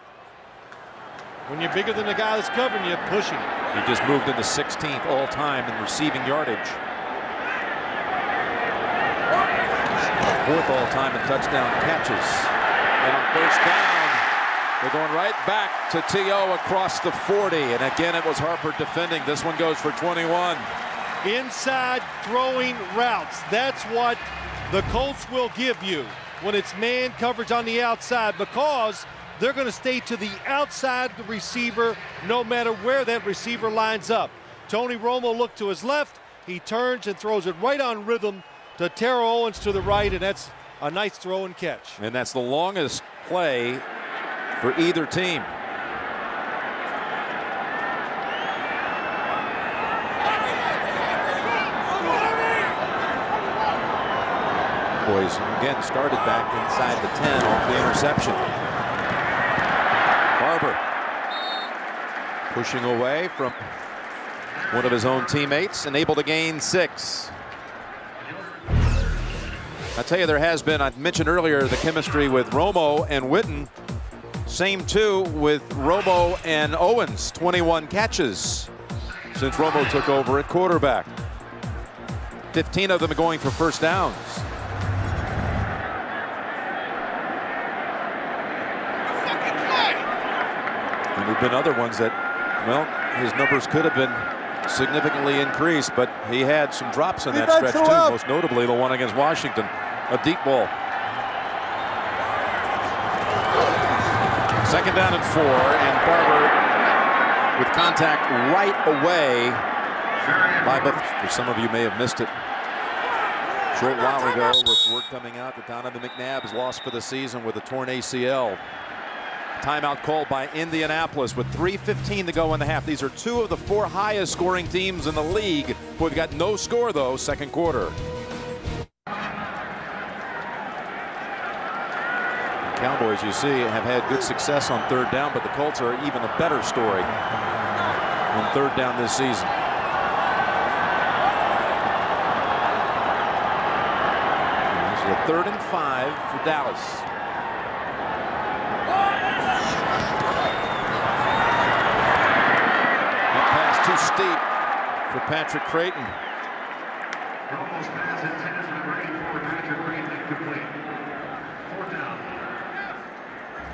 When you're bigger than the guy that's covering you, pushing. He just moved into 16th all-time in receiving yardage. 4th all-time in touchdown catches. And on 1st down, they're going right back to T.O. across the 40. And again, it was Harper defending. This one goes for 21. Inside throwing routes. That's what the Colts will give you when it's man coverage on the outside, because they're going to stay to the outside the receiver no matter where that receiver lines up. Tony Romo looked to his left. He turns and throws it right on rhythm to Terrell Owens to the right, and that's a nice throw and catch. And that's the longest play for either team. Boys again started back inside the 10 off the interception. Barber pushing away from one of his own teammates and able to gain 6. I tell you, there has been, I mentioned earlier, the chemistry with Romo and Witten. Same too with Romo and Owens. 21 catches since Romo took over at quarterback. 15 of them going for first downs. And there've been other ones that, well, his numbers could have been significantly increased, but he had some drops in that stretch too, most notably the one against Washington, a deep ball. Second down and 4, and Barber with contact right away by Buff. Some of you may have missed it a short while ago with word coming out that Donovan McNabb is lost for the season with a torn ACL. Timeout called by Indianapolis with 3:15 to go in the half. These are two of the 4 highest scoring teams in the league. We've got no score though, second quarter. The Cowboys, you see, have had good success on third down, but the Colts are even a better story on third down this season. This is a 3rd and 5 for Dallas. Too steep for Patrick Creighton. Almost pass intended for number 84, Patrick Creighton, incomplete. 4th down.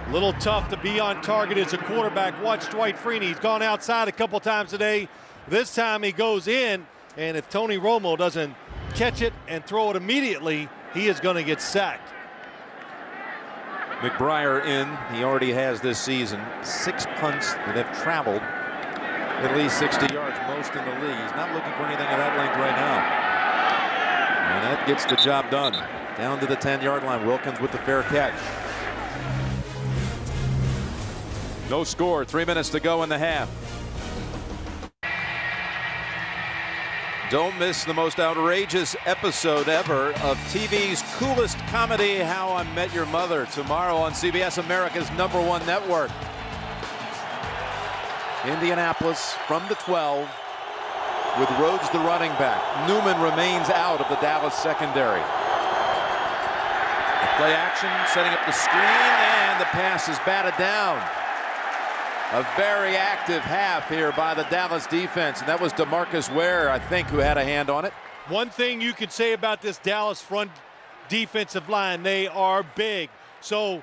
A little tough to be on target as a quarterback. Watch Dwight Freeney. He's gone outside a couple times today. This time he goes in, and if Tony Romo doesn't catch it and throw it immediately, he is going to get sacked. McBriar in. He already has this season 6 punts that have traveled at least 60 yards, most in the league. He's not looking for anything of that length right now. And that gets the job done. Down to the 10-yard line. Wilkins with the fair catch. No score. 3 minutes to go in the half. Don't miss the most outrageous episode ever of TV's coolest comedy, How I Met Your Mother, tomorrow on CBS, America's #1 network. Indianapolis from the 12 with Rhodes the running back. Newman remains out of the Dallas secondary. The play action, setting up the screen, and the pass is batted down. A very active half here by the Dallas defense, and that was DeMarcus Ware, I think, who had a hand on it. One thing you could say about this Dallas front defensive line, they are big. So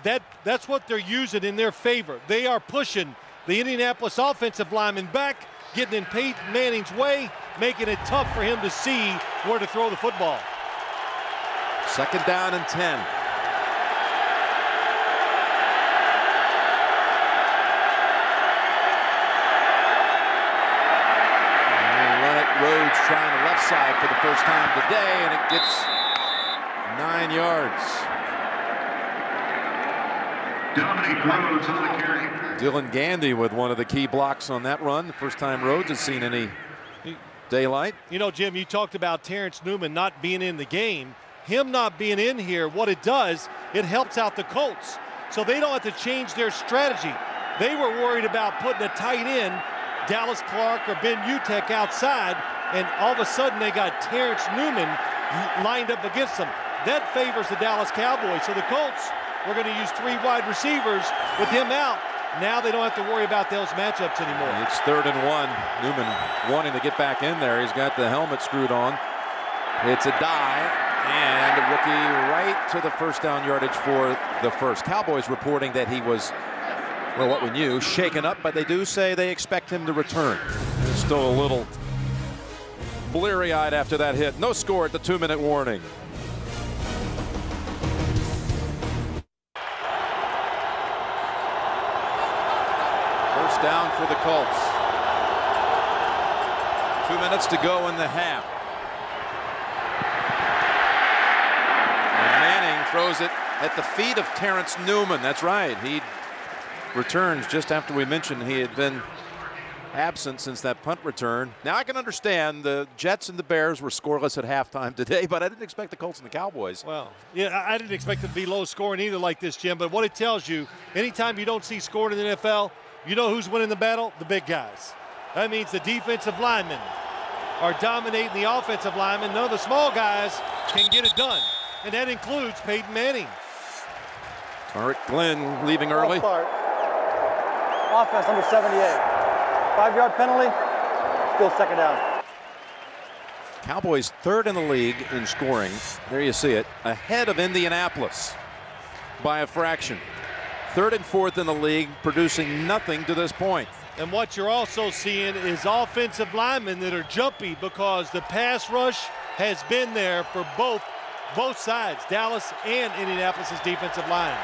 that's what they're using in their favor. They are pushing the Indianapolis offensive lineman back, getting in Peyton Manning's way, making it tough for him to see where to throw the football. Second down and 10. Rhodes trying the left side for the first time today, and it gets 9 yards. Dominic Rhodes on the carry. Dylan Gandy with one of the key blocks on that run. The first time Rhodes has seen any daylight. You know, Jim, you talked about Terrence Newman not being in the game. Him not being in here, what it does, it helps out the Colts. So they don't have to change their strategy. They were worried about putting a tight end, Dallas Clark or Ben Utek, outside, and all of a sudden they got Terrence Newman lined up against them. That favors the Dallas Cowboys. So the Colts were going to use 3 wide receivers with him out. Now they don't have to worry about those matchups anymore. It's 3rd and 1. Newman wanting to get back in there. He's got the helmet screwed on. It's a dive, and a rookie right to the first down yardage for the first. Cowboys reporting that he was, well, what we knew, shaken up, but they do say they expect him to return. He's still a little bleary-eyed after that hit. No score at the 2-minute warning. First down for the Colts. 2 minutes to go in the half. And Manning throws it at the feet of Terrence Newman. That's right. He returns just after we mentioned he had been absent since that punt return. Now I can understand the Jets and the Bears were scoreless at halftime today, but I didn't expect the Colts and the Cowboys. Well, yeah, I didn't expect it to be low scoring either like this, Jim, but what it tells you, anytime you don't see scoring in the NFL, you know who's winning the battle? The big guys. That means the defensive linemen are dominating the offensive linemen. None of the small guys can get it done, and that includes Peyton Manning. Tarek Glenn leaving early. Offense number 78. 5-yard penalty, still second down. Cowboys 3rd in the league in scoring. There you see it. Ahead of Indianapolis by a fraction. 3rd and 4th in the league, producing nothing to this point. And what you're also seeing is offensive linemen that are jumpy because the pass rush has been there for both sides, Dallas and Indianapolis's defensive line.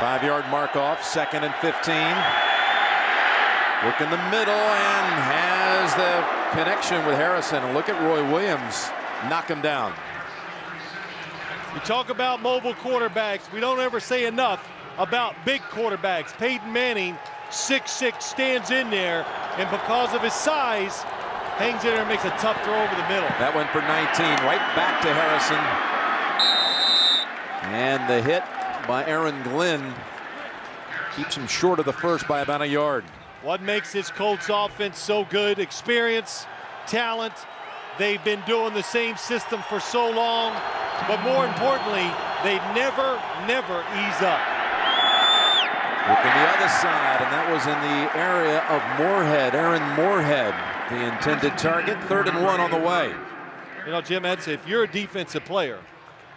5-yard mark off, 2nd and 15. Look in the middle and has the connection with Harrison. And look at Roy Williams knock him down. You talk about mobile quarterbacks. We don't ever say enough about big quarterbacks. Peyton Manning, 6'6", stands in there, and because of his size, hangs in there and makes a tough throw over the middle. That went for 19, right back to Harrison. And the hit by Aaron Glenn keeps him short of the first by about a yard. What makes this Colts offense so good? Experience, talent. They've been doing the same system for so long, but more importantly, they never ease up. Look on the other side, and that was in the area of Moorhead, Aaron Moorhead, the intended target. 3rd and 1 on the way. You know, Jim, I'd say if you're a defensive player,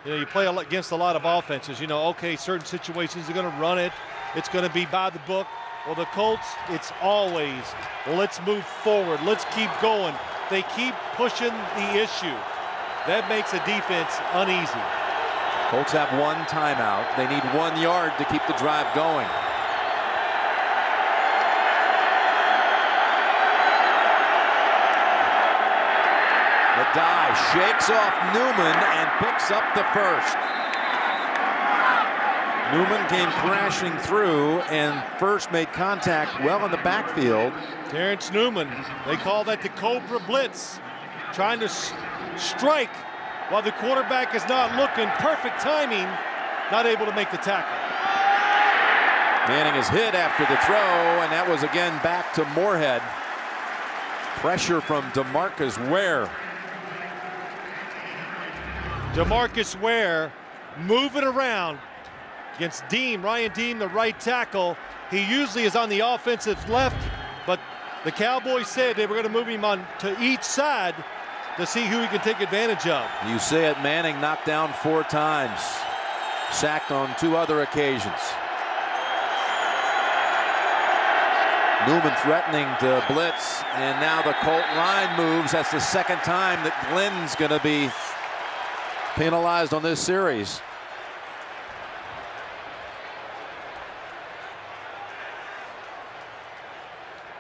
you know, you play against a lot of offenses, you know, okay, certain situations are going to run it. It's going to be by the book. Well, the Colts, it's always, let's move forward. Let's keep going. They keep pushing the issue. That makes a defense uneasy. Colts have 1 timeout. They need 1 yard to keep the drive going. The die shakes off Newman and picks up the first. Newman came crashing through and first made contact well in the backfield. Terrence Newman, they call that the Cobra Blitz. Trying to strike while the quarterback is not looking. Perfect timing, not able to make the tackle. Manning is hit after the throw, and that was again back to Moorhead. Pressure from DeMarcus Ware. DeMarcus Ware moving around against Dean, Ryan Dean, the right tackle. He usually is on the offensive left, but the Cowboys said they were going to move him on to each side to see who he can take advantage of. You say it, Manning knocked down 4 times, sacked on 2 other occasions. Newman threatening to blitz, and now the Colt line moves. That's the 2nd time that Glenn's going to be penalized on this series.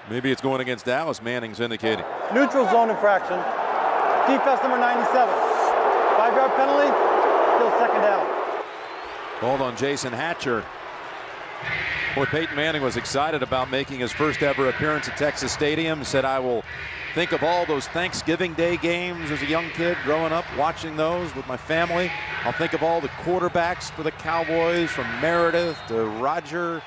Maybe it's going against Dallas, Manning's indicating. Neutral zone infraction. Defense number 97. 5-yard penalty, still 2nd down. Called on Jason Hatcher. Boy, Peyton Manning was excited about making his first ever appearance at Texas Stadium. He said, I will think of all those Thanksgiving Day games as a young kid growing up, watching those with my family. I'll think of all the quarterbacks for the Cowboys, from Meredith to Roger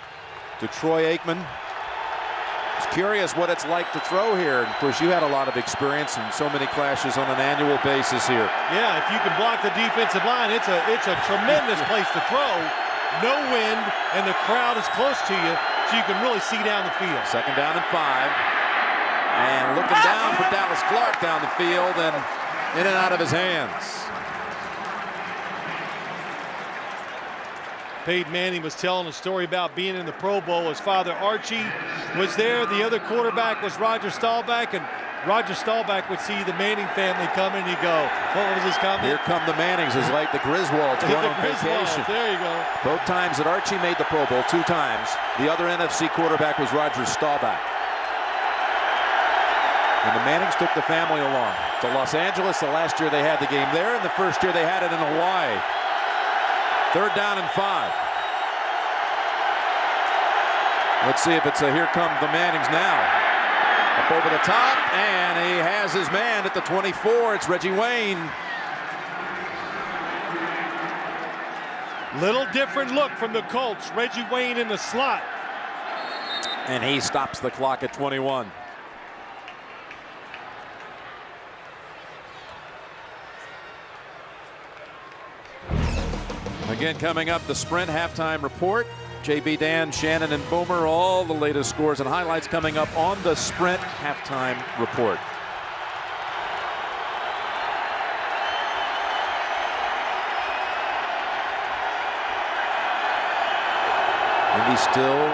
to Troy Aikman. I was curious what it's like to throw here. And of course, you had a lot of experience in so many clashes on an annual basis here. Yeah, if you can block the defensive line, it's a tremendous place to throw. No wind, and the crowd is close to you, so you can really see down the field. 2nd down and 5. And looking down for Dallas Clark down the field, and in and out of his hands. Peyton Manning was telling a story about being in the Pro Bowl. His father, Archie, was there. The other quarterback was Roger Staubach, and Roger Staubach would see the Manning family coming, and he'd go, what was his comment? Here come the Mannings. It's like the Griswolds going on vacation. There you go. Both times that Archie made the Pro Bowl, 2 times. The other NFC quarterback was Roger Staubach. And the Mannings took the family along to Los Angeles the last year they had the game there, and the first year they had it in Hawaii. 3rd down and 5. Let's see if it's a here come the Mannings now. Up over the top, and he has his man at the 24. It's Reggie Wayne. Little different look from the Colts. Reggie Wayne in the slot. And he stops the clock at 21. Again, coming up, the Sprint halftime report. JB, Dan, Shannon, and Boomer, all the latest scores and highlights coming up on the Sprint halftime report. Indy still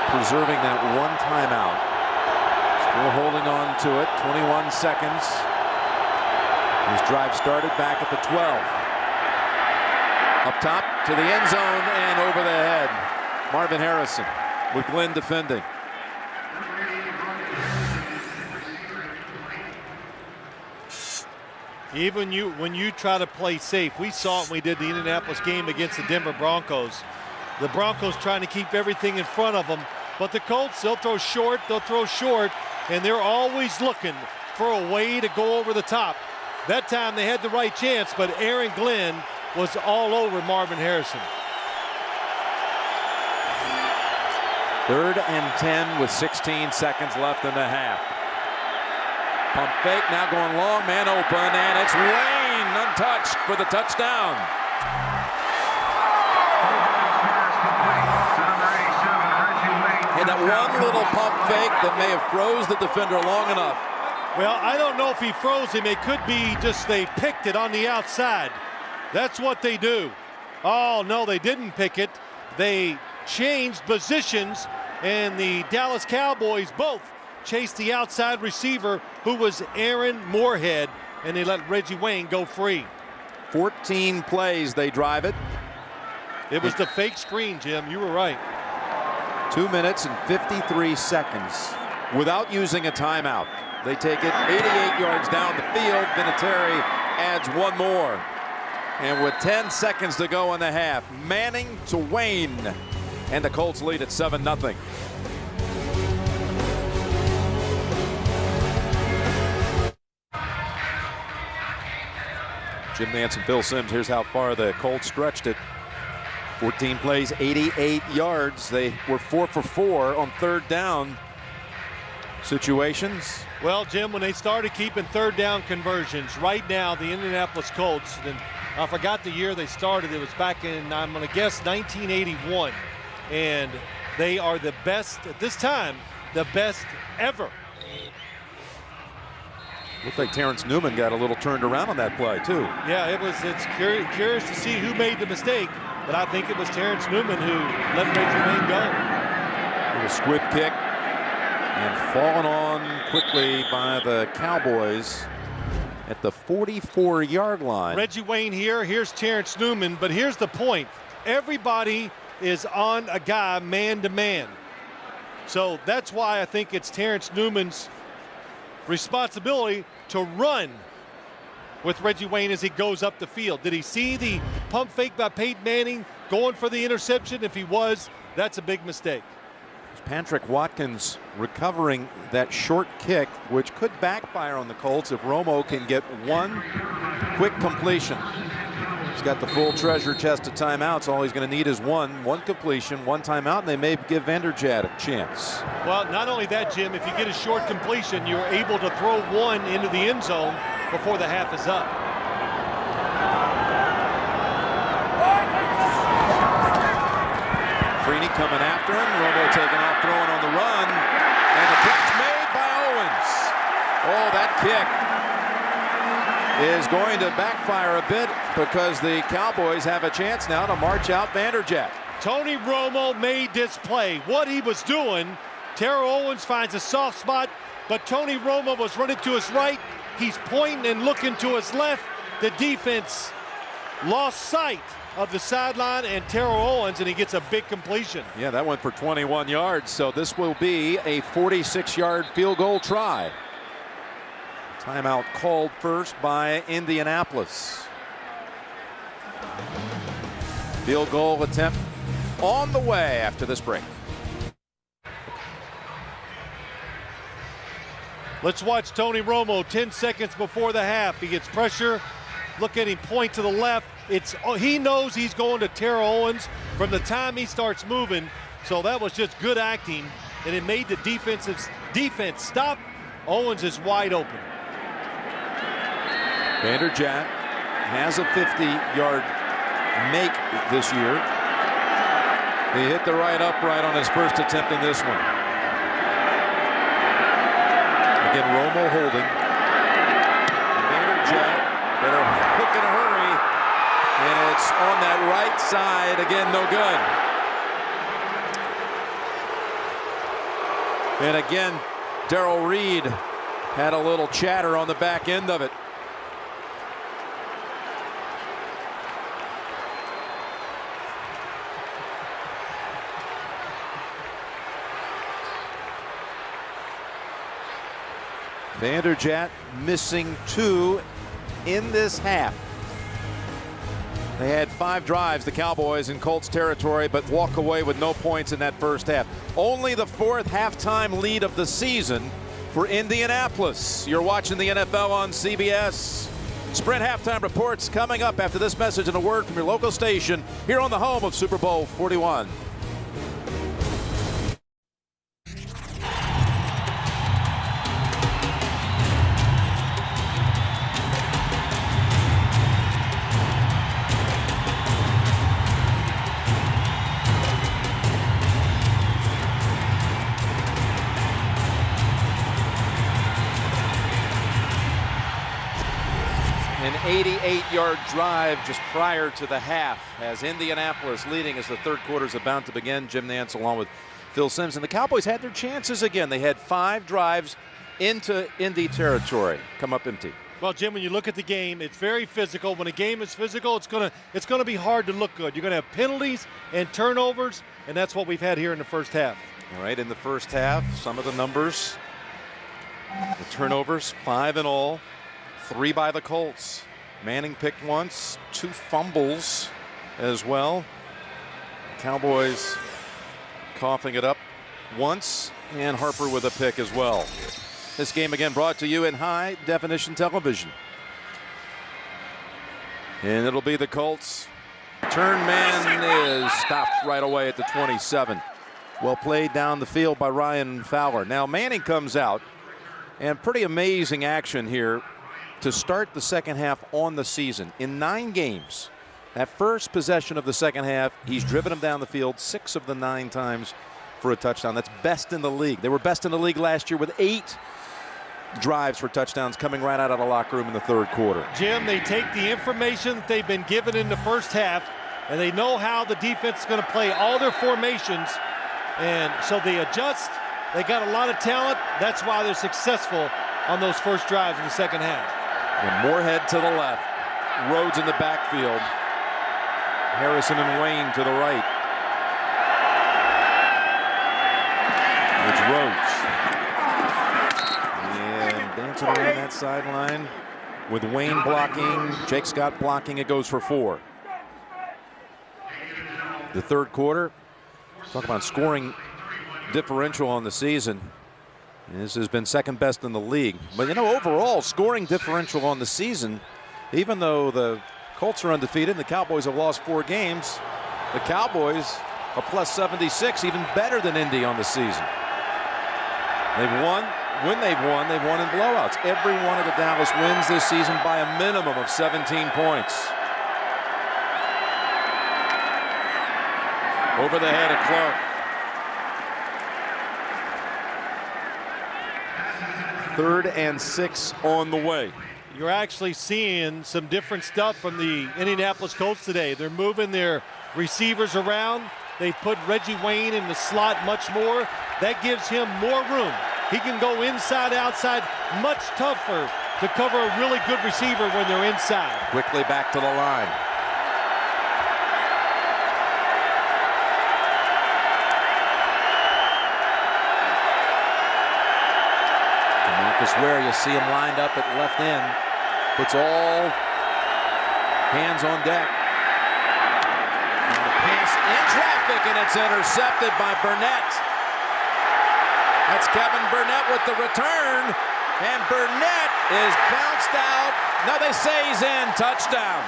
preserving that one timeout. Still holding on to it. 21 seconds. His drive started back at the 12. Up top to the end zone and over the head. Marvin Harrison with Glenn defending. Even when you try to play safe, we saw it when we did the Indianapolis game against the Denver Broncos. The Broncos trying to keep everything in front of them, but the Colts, they'll throw short, and they're always looking for a way to go over the top. That time they had the right chance, but Aaron Glenn was all over Marvin Harrison. 3rd and 10 with 16 seconds left in the half. Pump fake, now going long, man open, and it's Wayne untouched for the touchdown. And that one little pump fake that may have froze the defender long enough. Well, I don't know if he froze him. It could be just they picked it on the outside. That's what they do. Oh, no, they didn't pick it. They changed positions, and the Dallas Cowboys both chased the outside receiver, who was Aaron Moorhead, and they let Reggie Wayne go free. 14 plays they drive it. It was the fake screen, Jim. You were right. 2 minutes and 53 seconds without using a timeout. They take it 88 yards down the field. Vinatieri adds one more. And with 10 seconds to go in the half, Manning to Wayne. And the Colts lead at 7-0. Jim Nance and Phil Simms, here's how far the Colts stretched it. 14 plays, 88 yards. They were 4 for 4 on 3rd down situations. Well, Jim, when they started keeping 3rd down conversions, right now the Indianapolis Colts, and I forgot the year they started. It was back in, I'm going to guess, 1981. And they are the best, at this time, the best ever. Looked like Terrence Newman got a little turned around on that play, too. Yeah, it's curious to see who made the mistake, but I think it was Terrence Newman who let Reggie Wayne go. A squib kick and fallen on quickly by the Cowboys at the 44-yard line. Reggie Wayne here, here's Terrence Newman, but here's the point. Everybody is on a guy man-to-man. So that's why I think it's Terrence Newman's responsibility to run with Reggie Wayne as he goes up the field. Did he see the pump fake by Peyton Manning going for the interception? If he was, that's a big mistake. Patrick Watkins recovering that short kick, which could backfire on the Colts if Romo can get one quick completion. He's got the full treasure chest of timeouts. All he's going to need is one completion, one timeout, and they may give Vanderjagt a chance. Well, not only that, Jim, if you get a short completion, you're able to throw one into the end zone before the half is up. Freeney coming after him. Romo taking off, throwing on the run. And the catch made by Owens. Oh, that kick is going to backfire a bit because the Cowboys have a chance now to march out Vanderjagt. Tony Romo made this play. What he was doing, Terrell Owens finds a soft spot, but Tony Romo was running to his right. He's pointing and looking to his left. The defense lost sight of the sideline and Terrell Owens, and he gets a big completion. Yeah, that went for 21 yards, so this will be a 46-yard field goal try. Timeout called first by Indianapolis. Field goal attempt on the way after this break. Let's watch Tony Romo 10 seconds before the half. He gets pressure. Look at him point to the left. He knows he's going to Terrell Owens from the time he starts moving. So that was just good acting, and it made the defense stop. Owens is wide open. Vanderjagt has a 50-yard make this year. He hit the right upright on his first attempt in this one. Again, Romo holding. Vanderjagt better hook in a hurry. And it's on that right side. Again, no good. And again, Darrell Reed had a little chatter on the back end of it. Vanderjagt missing 2 in this half. They had 5 drives, the Cowboys, in Colts territory, but walk away with no points in that first half. Only the 4th halftime lead of the season for Indianapolis. You're watching the NFL on CBS. Sprint halftime reports coming up after this message and a word from your local station here on the home of Super Bowl 41. An 88-yard drive just prior to the half as Indianapolis leading as the third quarter is about to begin. Jim Nance along with Phil Simms. And the Cowboys had their chances again. They had 5 drives into Indy territory. Come up empty. Well, Jim, when you look at the game, it's very physical. When a game is physical, it's gonna be hard to look good. You're gonna have penalties and turnovers, and that's what we've had here in the first half. All right, in the first half, some of the numbers. The turnovers, 5 in all. 3 by the Colts. Manning picked once, 2 fumbles as well. Cowboys coughing it up once, and Harper with a pick as well. This game again brought to you in high definition television. And it'll be the Colts. Turn man is stopped right away at the 27. Well played down the field by Ryan Fowler. Now Manning comes out, and pretty amazing action here to start the second half on the season. In 9 games, that first possession of the second half, he's driven them down the field 6 of the 9 times for a touchdown. That's best in the league. They were best in the league last year with 8 drives for touchdowns coming right out of the locker room in the third quarter. Jim, they take the information that they've been given in the first half, and they know how the defense is going to play all their formations, and so they adjust. They got a lot of talent. That's why they're successful on those first drives in the second half. And Moorhead to the left, Rhodes in the backfield, Harrison and Wayne to the right. It's Rhodes. And dancing around that sideline with Wayne blocking, Jake Scott blocking. It goes for 4. The third quarter, talk about scoring differential on the season. This has been second best in the league. But, you know, overall, scoring differential on the season, even though the Colts are undefeated and the Cowboys have lost 4 games, the Cowboys are plus 76, even better than Indy on the season. They've won. When they've won in blowouts. Every one of the Dallas wins this season by a minimum of 17 points. Over the head of Clark. 3rd and 6 on the way. You're actually seeing some different stuff from the Indianapolis Colts today. They're moving their receivers around. They put Reggie Wayne in the slot much more. That gives him more room. He can go inside, outside, much tougher to cover a really good receiver when they're inside. Quickly back to the line. Marcus Ware, you see him lined up at left end. Puts all hands on deck. And the pass in traffic, and it's intercepted by Burnett. That's Kevin Burnett with the return. And Burnett is bounced out. No, they say he's in. Touchdown.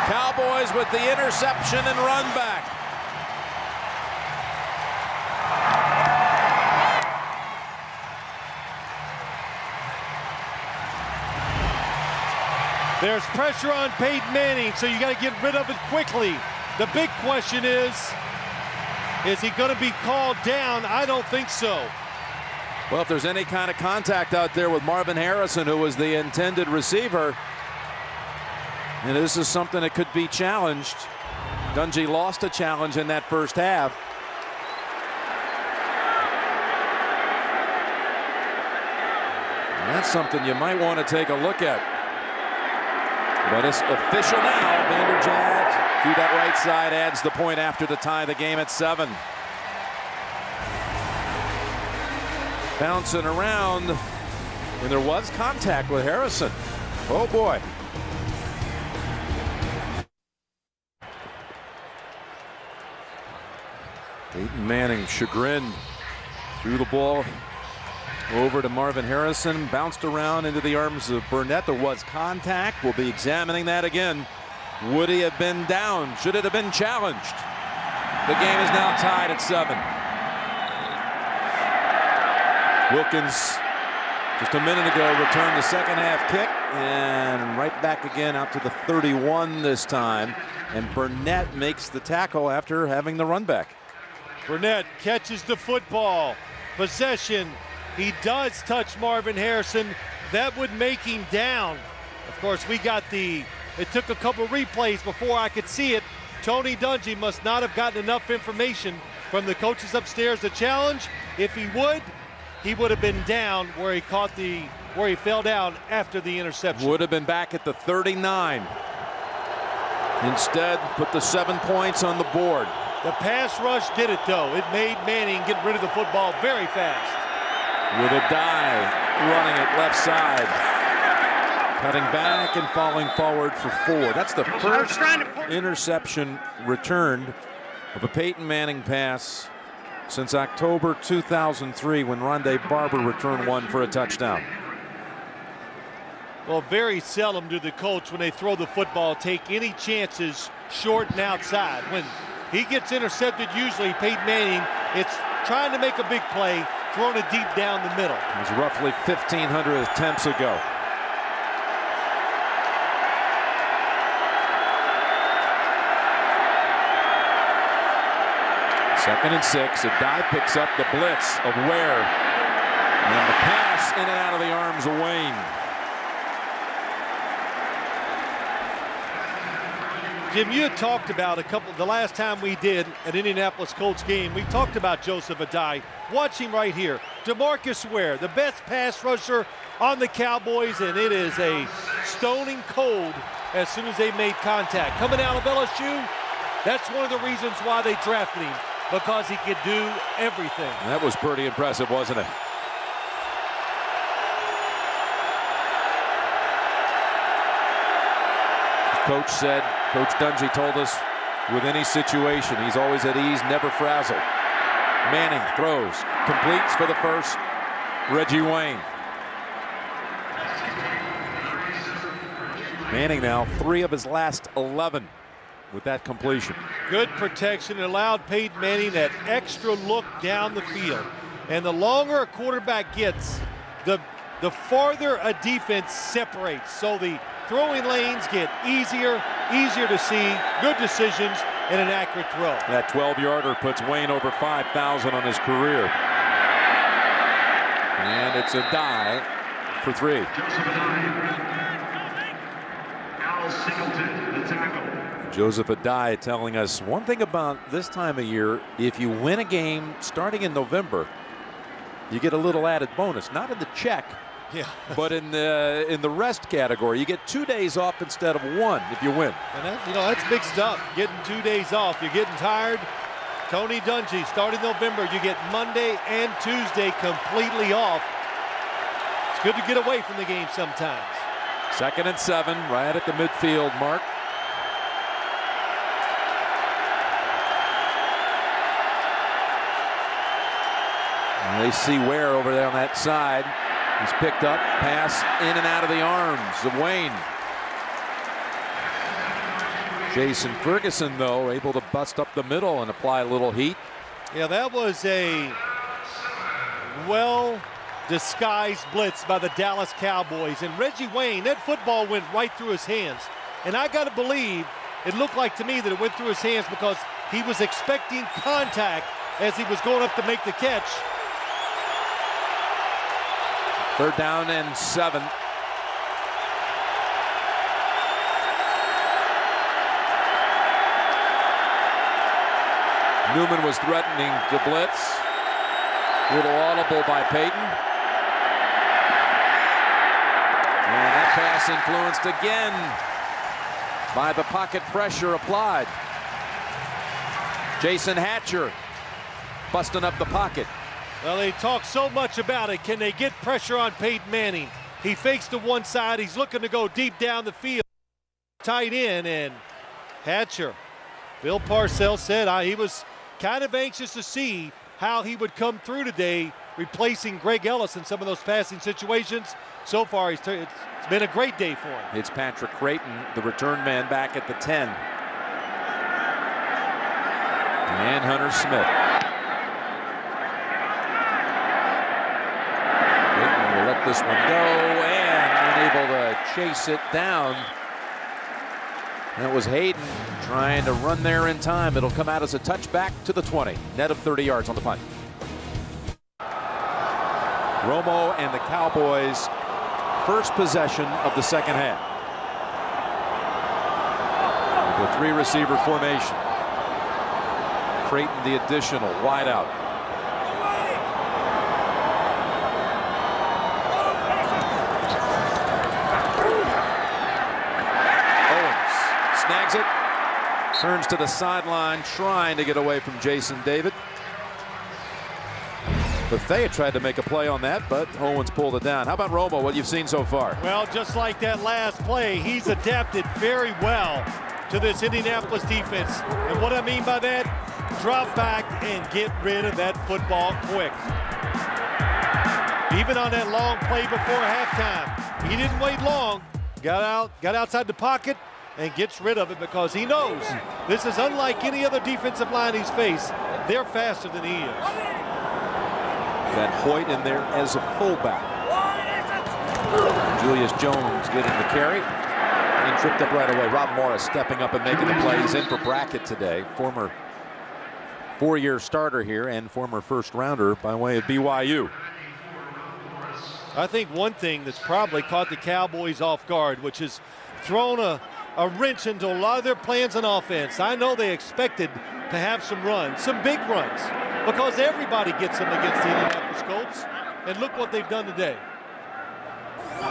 Cowboys with the interception and run back. There's pressure on Peyton Manning, so you got to get rid of it quickly. The big question is he going to be called down? I don't think so. Well, if there's any kind of contact out there with Marvin Harrison, who was the intended receiver, and this is something that could be challenged. Dungy lost a challenge in that first half. That's something you might want to take a look at. But it's official now. Vanderjagt through that right side adds the point after to tie the game at 7. Bouncing around, and there was contact with Harrison. Oh boy. Peyton Manning chagrined, threw the ball over to Marvin Harrison, bounced around into the arms of Burnett. There was contact. We'll be examining that again. Would he have been down? Should it have been challenged? The game is now tied at 7. Wilkins, just a minute ago, returned the second half kick, and right back again out to the 31 this time. And Burnett makes the tackle after having the run back. Burnett catches the football. Possession. He does touch Marvin Harrison. That would make him down. Of course, we got it took a couple replays before I could see it. Tony Dungy must not have gotten enough information from the coaches upstairs to challenge. If he would have been down where he fell down after the interception. Would have been back at the 39. Instead, put the 7 points on the board. The pass rush did it, though. It made Manning get rid of the football very fast. With a dive, running it left side. Cutting back and falling forward for 4. That's the first interception returned of a Peyton Manning pass since October 2003 when Rondé Barber returned one for a touchdown. Well, very seldom do the Colts, when they throw the football, take any chances short and outside. When he gets intercepted, usually Peyton Manning, it's trying to make a big play, throwing it deep down the middle. It was roughly 1,500 attempts ago. Second and 6. Adai picks up the blitz of Ware. And the pass in and out of the arms of Wayne. Jim, you had talked about the last time we did an Indianapolis Colts game, we talked about Joseph Adai. Watch him right here. DeMarcus Ware, the best pass rusher on the Cowboys, and it is a stoning cold as soon as they made contact. Coming out of LSU, that's one of the reasons why they drafted him, because he could do everything. That was pretty impressive, wasn't it? Coach said, Coach Dungy told us, with any situation, he's always at ease, never frazzled. Manning throws, completes for the first. Reggie Wayne. Manning now 3 of his last 11 with that completion. Good protection. It allowed Peyton Manning that extra look down the field. And the longer a quarterback gets, the farther a defense separates. So the throwing lanes get easier to see, good decisions, and an accurate throw. That 12-yarder puts Wayne over 5,000 on his career. And it's a die for 3. Al Singleton, the tackle. Joseph Adai telling us one thing about this time of year: if you win a game starting in November, you get a little added bonus, not in the check, yeah, but in the rest category. You get 2 days off instead of 1 if you win. And that's big stuff. Getting 2 days off, you're getting tired. Tony Dungy, starting November, you get Monday and Tuesday completely off. It's good to get away from the game sometimes. 2nd and 7, right at the midfield mark. And they see Ware over there on that side. He's picked up, pass in and out of the arms of Wayne. Jason Ferguson, though, able to bust up the middle and apply a little heat. Yeah, that was a well-disguised blitz by the Dallas Cowboys. And Reggie Wayne, that football went right through his hands. And I got to believe, it looked like to me that it went through his hands because he was expecting contact as he was going up to make the catch. 3rd down and 7. Newman was threatening to blitz. A little audible by Peyton. And that pass influenced again by the pocket pressure applied. Jason Hatcher busting up the pocket. Well, they talk so much about it. Can they get pressure on Peyton Manning? He fakes to one side. He's looking to go deep down the field. Tight end, and Hatcher. Bill Parcells said he was kind of anxious to see how he would come through today, replacing Greg Ellis in some of those passing situations. So far, it's been a great day for him. It's Patrick Creighton, the return man, back at the 10. And Hunter Smith. Creighton will let this one go and unable to chase it down. And it was Hayden trying to run there in time. It'll come out as a touchback to the 20. Net of 30 yards on the punt. Romo and the Cowboys' first possession of the second half. With a three-receiver formation. Creighton the additional wide out. Snags it, turns to the sideline, trying to get away from Jason David. Bethea tried to make a play on that, but Owens pulled it down. How about Romo, what you've seen so far? Well, just like that last play, he's adapted very well to this Indianapolis defense. And what I mean by that, drop back and get rid of that football quick. Even on that long play before halftime, he didn't wait long, got outside the pocket, and gets rid of it because he knows this is unlike any other defensive line he's faced. They're faster than he is. Got Hoyt in there as a fullback. Julius Jones getting the carry and tripped up right away. Rob Morris stepping up and making the play. He's in for Brackett today. Former four-year starter here and former first-rounder by way of BYU. I think one thing that's probably caught the Cowboys off guard, which has thrown a wrench into a lot of their plans on offense. I know they expected to have some runs, some big runs, because everybody gets them against the Indianapolis Colts. And look what they've done today.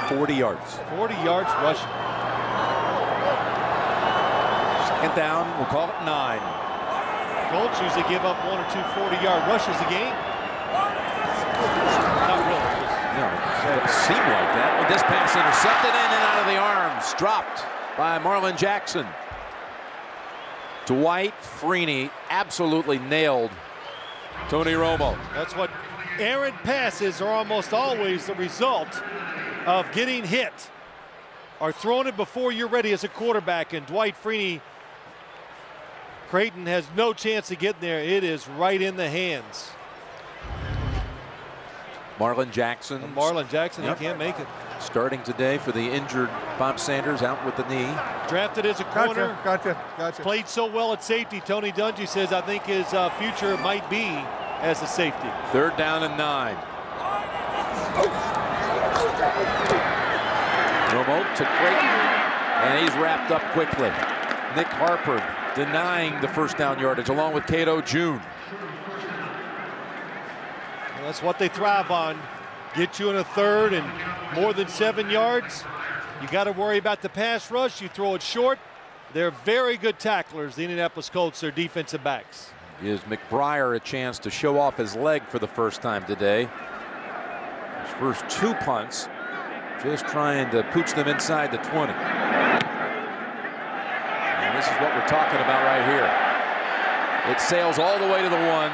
40 yards. 40 yards rushing. Second down, we'll call it 9. Colts usually give up 1 or 2 40-yard rushes a game. Not really. No, it seemed like that. This pass intercepted in and out of the arms. Dropped by Marlon Jackson. Dwight Freeney absolutely nailed Tony Romo. That's what errant passes are almost always the result of getting hit or throwing it before you're ready as a quarterback. And Dwight Freeney, Creighton has no chance of getting there. It is right in the hands. Marlon Jackson. Yep. He can't make it. Starting today for the injured Bob Sanders, out with the knee. Drafted as a corner. Gotcha. Played so well at safety. Tony Dungy says I think his future might be as a safety. Third down and 9. Romo to Creighton, and he's wrapped up quickly. Nick Harper denying the first down yardage along with Cato June. Well, that's what they thrive on. Get you in a third and more than 7 yards. You got to worry about the pass rush. You throw it short. They're very good tacklers, the Indianapolis Colts, their defensive backs. Gives McBriar a chance to show off his leg for the first time today. His first 2 punts, just trying to pooch them inside the 20. And this is what we're talking about right here. It sails all the way to the 1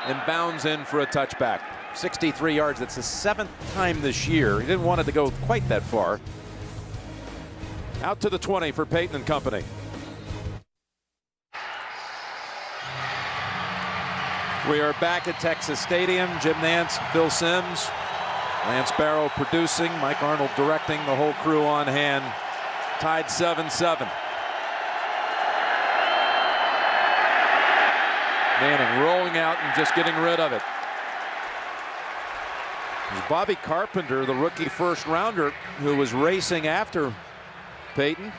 and bounds in for a touchback. 63 yards. That's the 7th time this year. He didn't want it to go quite that far. Out to the 20 for Peyton and company. We are back at Texas Stadium. Jim Nance, Phil Simms, Lance Barrow producing, Mike Arnold directing, the whole crew on hand. Tied 7-7. Manning rolling out and just getting rid of it. There's Bobby Carpenter, the rookie first rounder, who was racing after Peyton.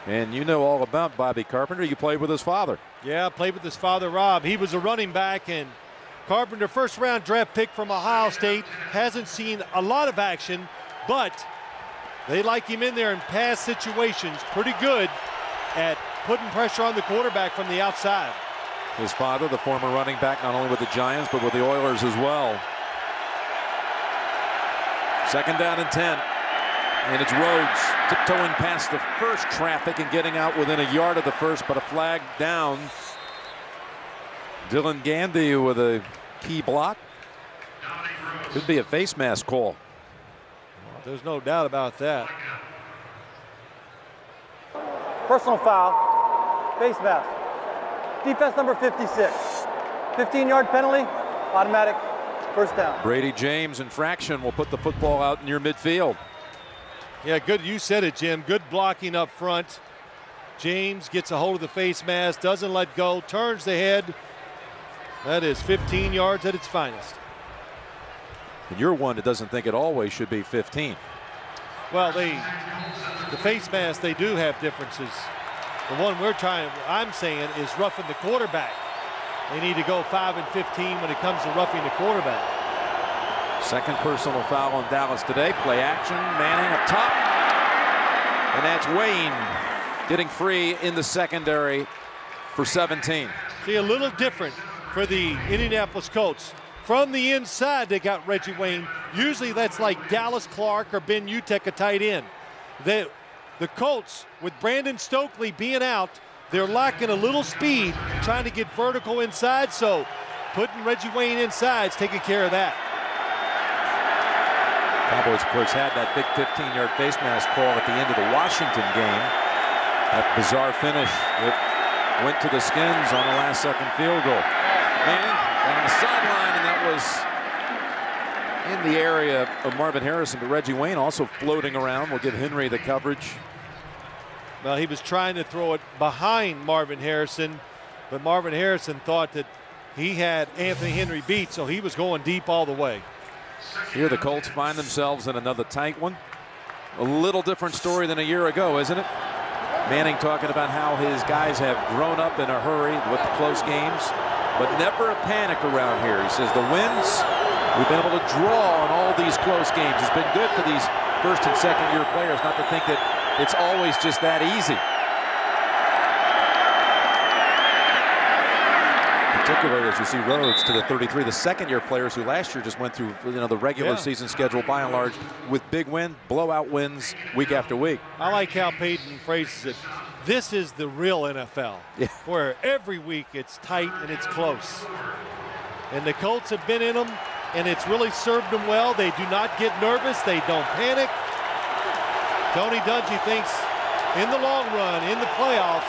And you know all about Bobby Carpenter. You played with his father. Yeah, played with his father, Rob. He was a running back, and Carpenter, first round draft pick from Ohio State, hasn't seen a lot of action, but They like him in there in pass situations. Pretty good at putting pressure on the quarterback from the outside. His father, the former running back, not only with the Giants, but with the Oilers as well. 2nd down and 10. And it's Rhodes tiptoeing past the first traffic and getting out within a yard of the first, but a flag down. Dylan Gandy with a key block. Could be a face mask call. There's no doubt about that. Personal foul, face mask. Defense number 56. 15-yard penalty, automatic, first down. Brady James infraction will put the football out near midfield. Yeah, good. You said it, Jim. Good blocking up front. James gets a hold of the face mask, doesn't let go, turns the head. That is 15 yards at its finest. And you're one that doesn't think it always should be 15. Well, the face mask, they do have differences. The one I'm saying is roughing the quarterback. They need to go 5 and 15 when it comes to roughing the quarterback. 2nd personal foul on Dallas today. Play action, Manning up top. And that's Wayne getting free in the secondary for 17. See, a little different for the Indianapolis Colts. From the inside, they got Reggie Wayne. Usually that's like Dallas Clark or Ben Utek, a tight end. The Colts, with Brandon Stokely being out, they're lacking a little speed, trying to get vertical inside, so putting Reggie Wayne inside is taking care of that. Cowboys, of course, had that big 15-yard face mask call at the end of the Washington game. That bizarre finish. It went to the Skins on the last-second field goal. Manning down the sideline, and that was in the area of Marvin Harrison, but Reggie Wayne also floating around. Will give Henry the coverage. Well, he was trying to throw it behind Marvin Harrison, but Marvin Harrison thought that he had Anthony Henry beat, so he was going deep all the way. Here the Colts find themselves in another tight one. A little different story than a year ago, isn't it? Manning talking about how his guys have grown up in a hurry with close games, but never a panic around here. He says the wins, we've been able to draw on all these close games. It's been good for these 1st and 2nd year players not to think that it's always just that easy. Particularly as you see Rhodes to the 33, the 2nd year players who last year just went through the regular season schedule by and large with big win, blowout wins week after week. I like how Peyton phrases it. This is the real NFL, where every week it's tight and it's close. And the Colts have been in them, and it's really served them well. They do not get nervous. They don't panic. Tony Dungy thinks in the long run, in the playoffs,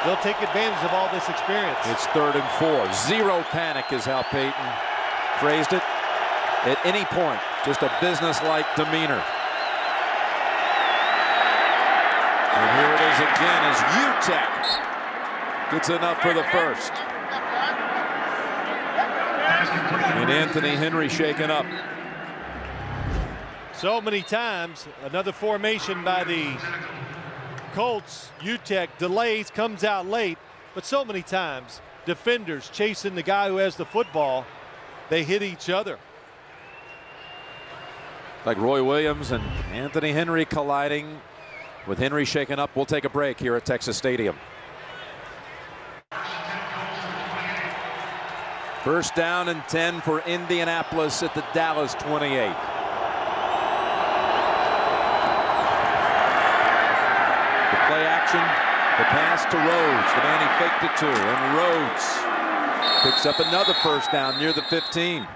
they'll take advantage of all this experience. It's 3rd and 4. Zero panic is how Peyton phrased it. At any point, just a business-like demeanor. And here it is again as Utek gets enough for the first. And Anthony Henry shaken up. So many times, another formation by the Colts. Utek delays, comes out late, but so many times defenders chasing the guy who has the football, they hit each other. Like Roy Williams and Anthony Henry colliding. With Henry shaken up, we'll take a break here at Texas Stadium. 1st down and 10 for Indianapolis at the Dallas 28. Play action, the pass to Rhodes. The man he faked it to, and Rhodes picks up another 1st down near the 15.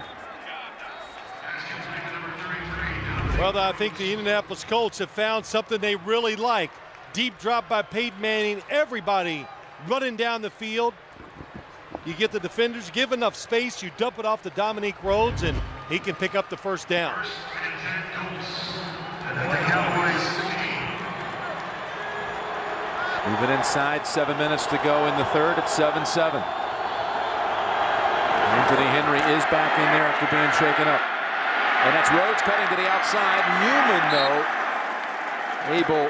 Well, I think the Indianapolis Colts have found something they really like. Deep drop by Peyton Manning, everybody running down the field. You get the defenders, give enough space, you dump it off to Dominique Rhodes, and he can pick up the 1st down. Moving inside, 7 minutes to go in the 3rd. It's 7-7. Anthony Henry is back in there after being shaken up. And that's Rhodes cutting to the outside. Newman, though, able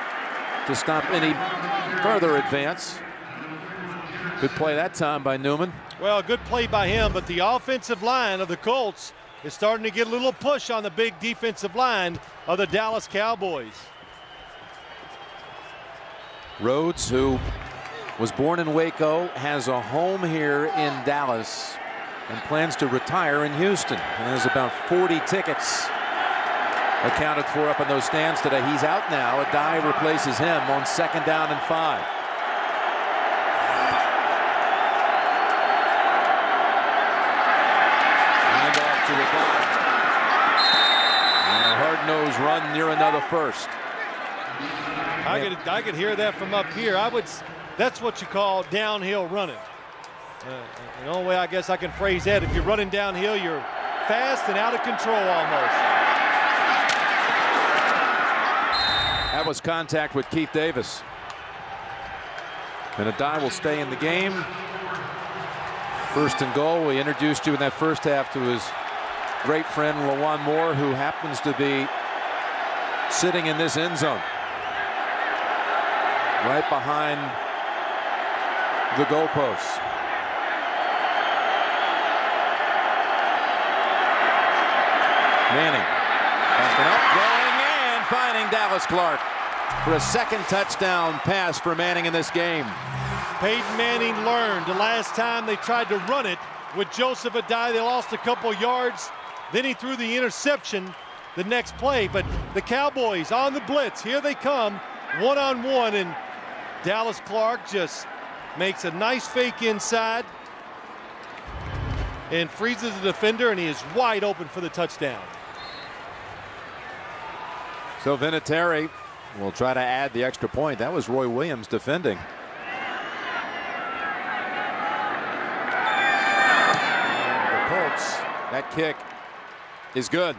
to stop any further advance. Good play that time by Newman. Well, good play by him, but the offensive line of the Colts is starting to get a little push on the big defensive line of the Dallas Cowboys. Rhodes, who was born in Waco, has a home here in Dallas and plans to retire in Houston. And there's about 40 tickets accounted for up in those stands today. He's out now. A dive replaces him on 2nd down and 5. Hand off to a dive. And a hard-nosed run near another first. I could hear that from up here. That's what you call downhill running. The only way I guess I can phrase that, if you're running downhill, you're fast and out of control almost. That was contact with Keith Davis. And a die will stay in the game. 1st and goal. We introduced you in that first half to his great friend Lawan Moore, who happens to be sitting in this end zone, right behind the goalposts. Manning backing up, throwing, and finding Dallas Clark for a 2nd touchdown pass for Manning in this game. Peyton Manning learned the last time they tried to run it with Joseph Adai. They lost a couple yards. Then he threw the interception the next play. But the Cowboys on the blitz. Here they come, one-on-one, and Dallas Clark just makes a nice fake inside and freezes the defender, and he is wide open for the touchdown. So Vinatieri will try to add the extra point. That was Roy Williams defending. And the Colts, that kick is good.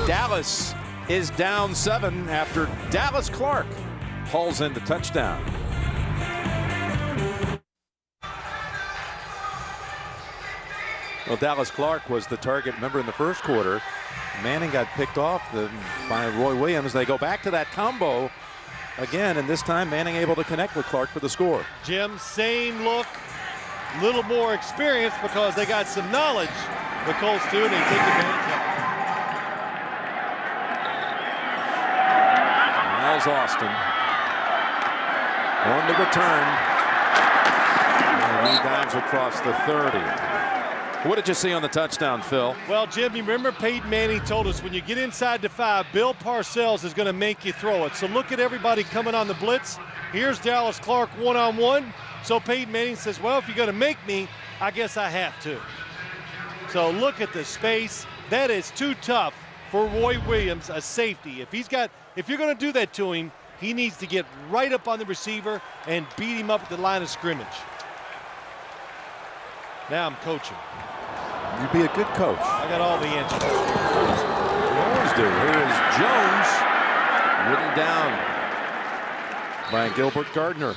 Dallas is down 7 after Dallas Clark hauls in the touchdown. Well, Dallas Clark was the target, remember, in the first quarter. Manning got picked off by Roy Williams. They go back to that combo again, and this time Manning able to connect with Clark for the score. Jim, same look, little more experience because they got some knowledge. The Colts do, and they take advantage of it. Miles Austin on the return. And he dives across the 30. What did you see on the touchdown, Phil? Well, Jim, you remember Peyton Manning told us when you get inside the 5, Bill Parcells is going to make you throw it. So look at everybody coming on the blitz. Here's Dallas Clark one-on-one. So Peyton Manning says, well, if you're going to make me, I guess I have to. So look at the space. That is too tough for Roy Williams, a safety. If you're going to do that to him, he needs to get right up on the receiver and beat him up at the line of scrimmage. Now I'm coaching. You'd be a good coach. I got all the answers. You always do. Here is Jones, ridden down by Gilbert Gardner.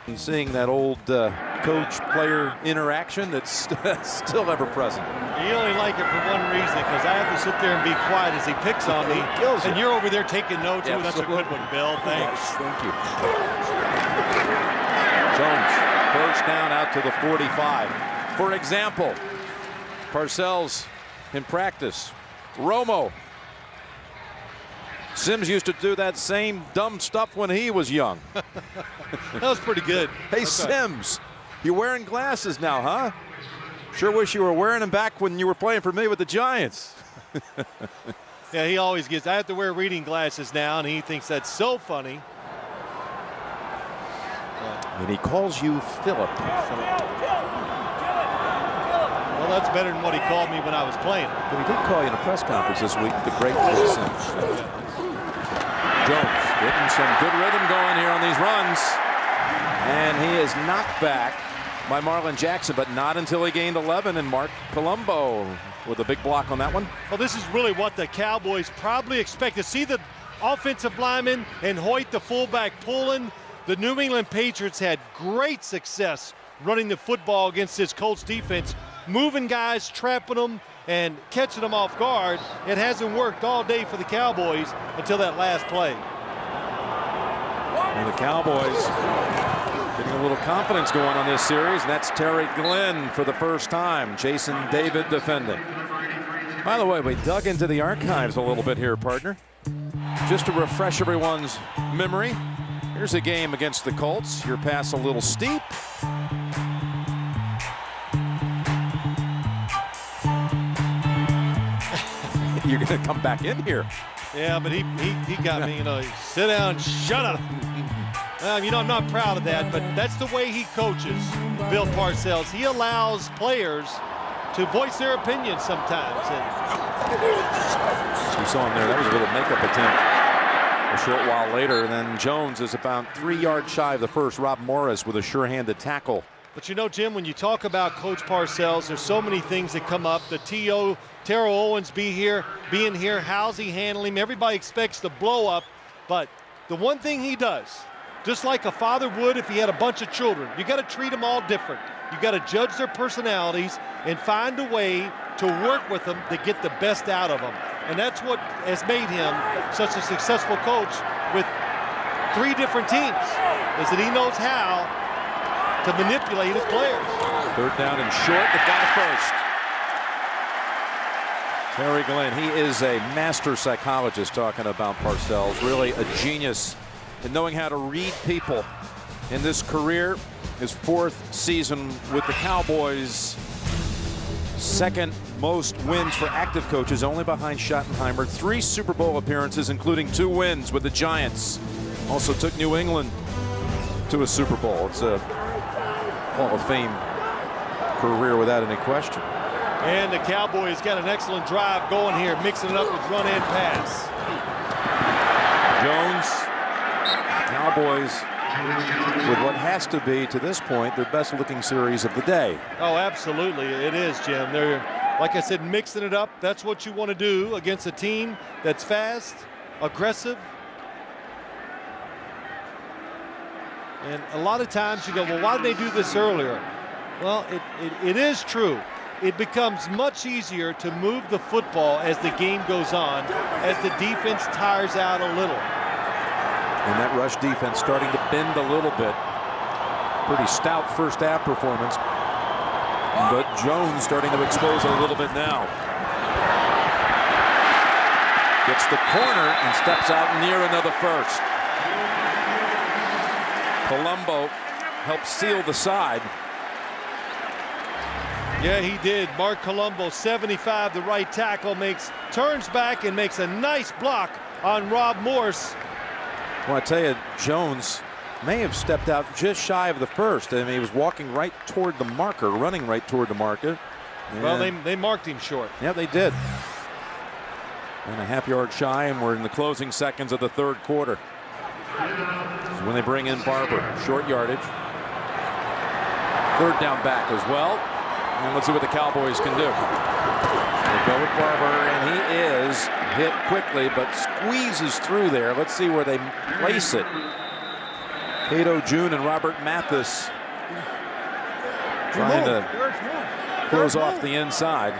He's seeing that old coach-player interaction that's still ever present. You only like it for one reason, because I have to sit there and be quiet as he picks on me. And you're over there taking notes. Ooh, that's a good one, Bill. Thanks. Yes, thank you. Jones, first down out to the 45. For example, Parcells in practice. Romo. Sims used to do that same dumb stuff when he was young. That was pretty good. Hey, Sims, you're wearing glasses now, huh? Sure wish you were wearing them back when you were playing for me with the Giants. Yeah, he always gets, I have to wear reading glasses now, and he thinks that's so funny. And he calls you Philip. Well, that's better than what he called me when I was playing. But he did call you in a press conference this week, the great Phil Sims. Jones getting some good rhythm going here on these runs. And he is knocked back by Marlon Jackson, but not until he gained 11, and Mark Colombo with a big block on that one. Well, this is really what the Cowboys probably expect to see. The offensive lineman and Hoyt, the fullback, pulling. The New England Patriots had great success running the football against this Colts defense, moving guys, trapping them, and catching them off guard. It hasn't worked all day for the Cowboys until that last play. And the Cowboys getting a little confidence going on this series, and that's Terry Glenn for the first time. Jason David defending. By the way, we dug into the archives a little bit here, partner. Just to refresh everyone's memory, here's a game against the Colts. Your pass a little steep. You're going to come back in here. Yeah, but he got me, sit down, shut up. I'm not proud of that, but that's the way he coaches, Bill Parcells. He allows players to voice their opinions sometimes. As we saw him there, that was a little makeup attempt. A short while later, then Jones is about 3 yards shy of the first. Rob Morris with a sure-handed tackle. But Jim, when you talk about Coach Parcells, there's so many things that come up. The T.O., Terrell Owens being here, how's he handling him? Everybody expects the blow up, but the one thing he does, just like a father would if he had a bunch of children, you got to treat them all different. You got to judge their personalities and find a way to work with them to get the best out of them. And that's what has made him such a successful coach with 3 different teams, is that he knows how to manipulate his players. Third down and short. They've got it first. Terry Glenn, he is a master psychologist, talking about Parcells. Really a genius in knowing how to read people. In this career, his 4th season with the Cowboys, 2nd most wins for active coaches, only behind Schottenheimer. 3 Super Bowl appearances, including 2 wins with the Giants. Also took New England to a Super Bowl. It's a Hall of Fame career without any question. And the Cowboys got an excellent drive going here, mixing it up with run and pass. Jones, Cowboys, with what has to be, to this point, their best looking series of the day. Oh, absolutely. It is, Jim. They're, like I said, mixing it up. That's what you want to do against a team that's fast, aggressive. And a lot of times you go, well, why did they do this earlier? Well, it is true. It becomes much easier to move the football as the game goes on, as the defense tires out a little. And that rush defense starting to bend a little bit. Pretty stout first half performance. But Jones starting to expose a little bit now. Gets the corner and steps out near another first. Colombo helps seal the side. Yeah, he did. Mark Colombo, 75, the right tackle, turns back and makes a nice block on Rob Morse. Well, I tell you, Jones may have stepped out just shy of the first. I mean, he was walking right toward the marker, running right toward the marker. Well, they marked him short. Yeah, they did. And a half yard shy, and we're in the closing seconds of the 3rd quarter. This is when they bring in Barber, short yardage. 3rd down back as well. And let's see what the Cowboys can do. They go with Barber, and he is hit quickly, but squeezes through there. Let's see where they place it. Cato June and Robert Mathis trying to close off the inside.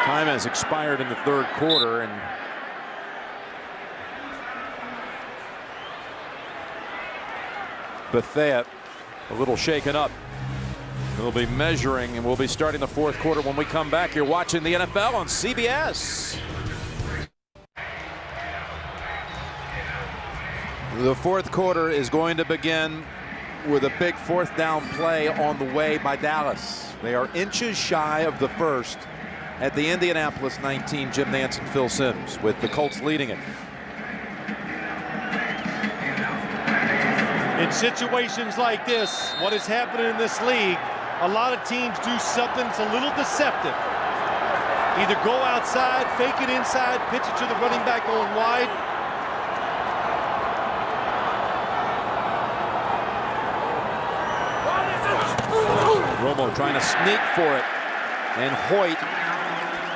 Time has expired in the 3rd quarter, and Bethea a little shaken up. We'll be measuring, and we'll be starting the 4th quarter when we come back. You're watching the NFL on CBS. The 4th quarter is going to begin with a big 4th down play on the way by Dallas. They are inches shy of the first at the Indianapolis 19. Jim Nantz and Phil Simms with the Colts leading it. In situations like this, what is happening in this league, a lot of teams do something that's a little deceptive. Either go outside, fake it inside, pitch it to the running back going wide. Romo trying to sneak for it. And Hoyt,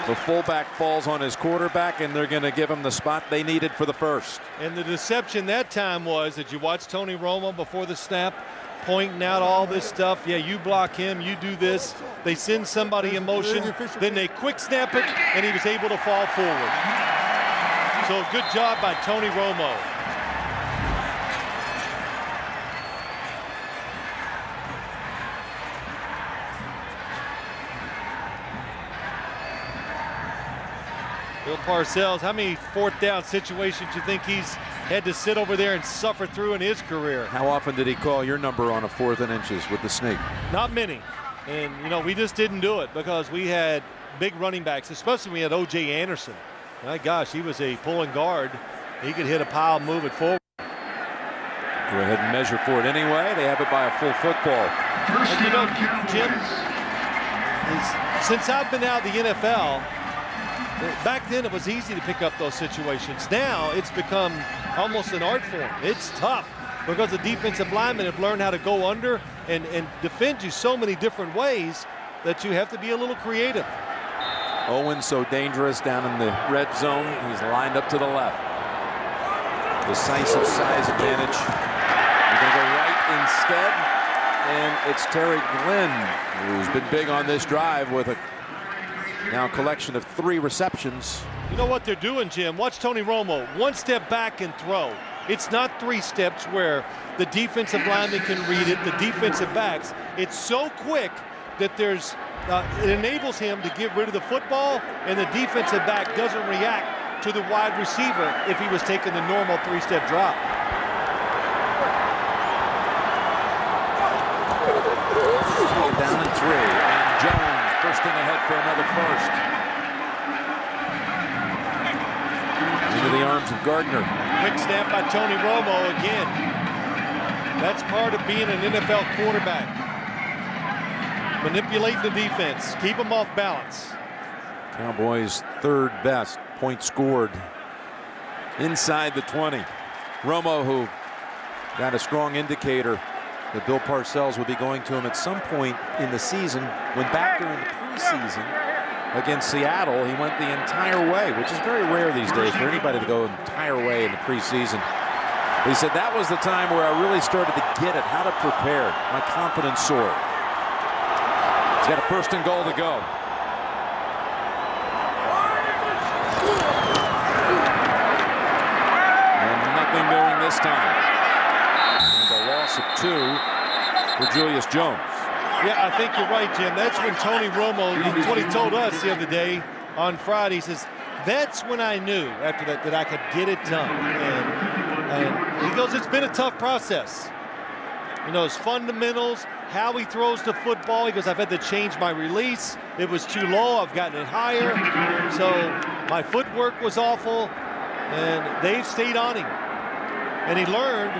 the fullback, falls on his quarterback, and they're going to give him the spot they needed for the first. And the deception that time was that you watch Tony Romo before the snap, pointing out all this stuff. Yeah, you block him, you do this. They send somebody in motion, then they quick snap it, and he was able to fall forward. So good job by Tony Romo. Bill Parcells, how many fourth down situations you think he's had to sit over there and suffer through in his career? How often did he call your number on a 4th and inches with the snake? Not many. And, you know, we just didn't do it because we had big running backs, especially when we had O.J. Anderson. My gosh, he was a pulling guard. He could hit a pile, move it forward. Go ahead and measure for it anyway. They have it by a full football. And you know, Jim, since I've been out of the NFL, back then it was easy to pick up those situations. Now it's become almost an art form. It's tough because the defensive linemen have learned how to go under and defend you so many different ways that you have to be a little creative. Owen so dangerous down in the red zone. He's lined up to the left. Decisive size advantage. He's going to go right instead. And it's Terry Glenn, who's been big on this drive with a now collection of 3 receptions. You know what they're doing, Jim? Watch Tony Romo. 1 step back and throw. It's not 3 steps where the defensive lineman can read it, the defensive backs. It's so quick that there's it enables him to get rid of the football, and the defensive back doesn't react to the wide receiver if he was taking the normal 3-step drop. Down and 3, and Jones bursting ahead for another first. Into the arms of Gardner. Quick snap by Tony Romo again. That's part of being an NFL quarterback. Manipulate the defense, keep them off balance. Cowboys' 3rd best point scored inside the 20. Romo, who got a strong indicator that Bill Parcells would be going to him at some point in the season, went back during the preseason against Seattle. He went the entire way, which is very rare these days for anybody to go the entire way in the preseason. He said that was the time where I really started to get it, how to prepare. My confidence soared. He's got a 1st and goal to go. And nothing doing this time. And a loss of 2 for Julius Jones. Yeah, I think you're right, Jim. That's when Tony Romo, that's what he told us the other day on Friday. He says, that's when I knew after that I could get it done. And he goes, it's been a tough process. You know, his fundamentals, how he throws the football. He goes, I've had to change my release. It was too low. I've gotten it higher. So my footwork was awful, and they've stayed on him. And he learned,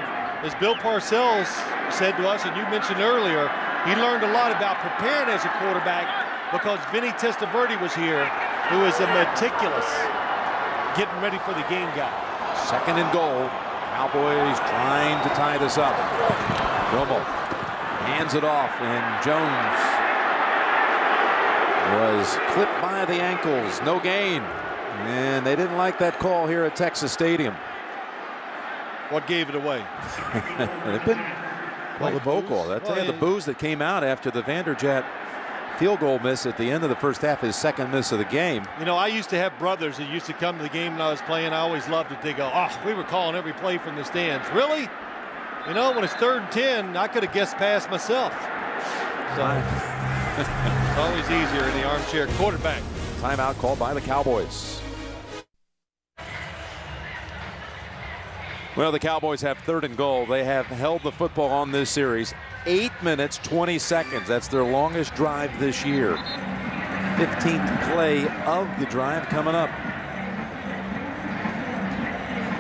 as Bill Parcells said to us, and you mentioned earlier, he learned a lot about preparing as a quarterback because Vinny Testaverde was here, who is a meticulous getting ready for the game guy. 2nd and goal. Cowboys trying to tie this up. Romo hands it off, and Jones was clipped by the ankles. No gain. And they didn't like that call here at Texas Stadium. What gave it away? They've been quite vocal. That's the boos that came out after the Vanderjagt field goal miss at the end of the first half, his 2nd miss of the game. You know, I used to have brothers that used to come to the game when I was playing. I always loved it. They go, oh, we were calling every play from the stands. Really? You know, when it's 3rd and 10, I could have guessed past myself. So it's always easier in the armchair quarterback. Timeout called by the Cowboys. Well, the Cowboys have 3rd and goal. They have held the football on this series 8 minutes, 20 seconds. That's their longest drive this year. 15th play of the drive coming up.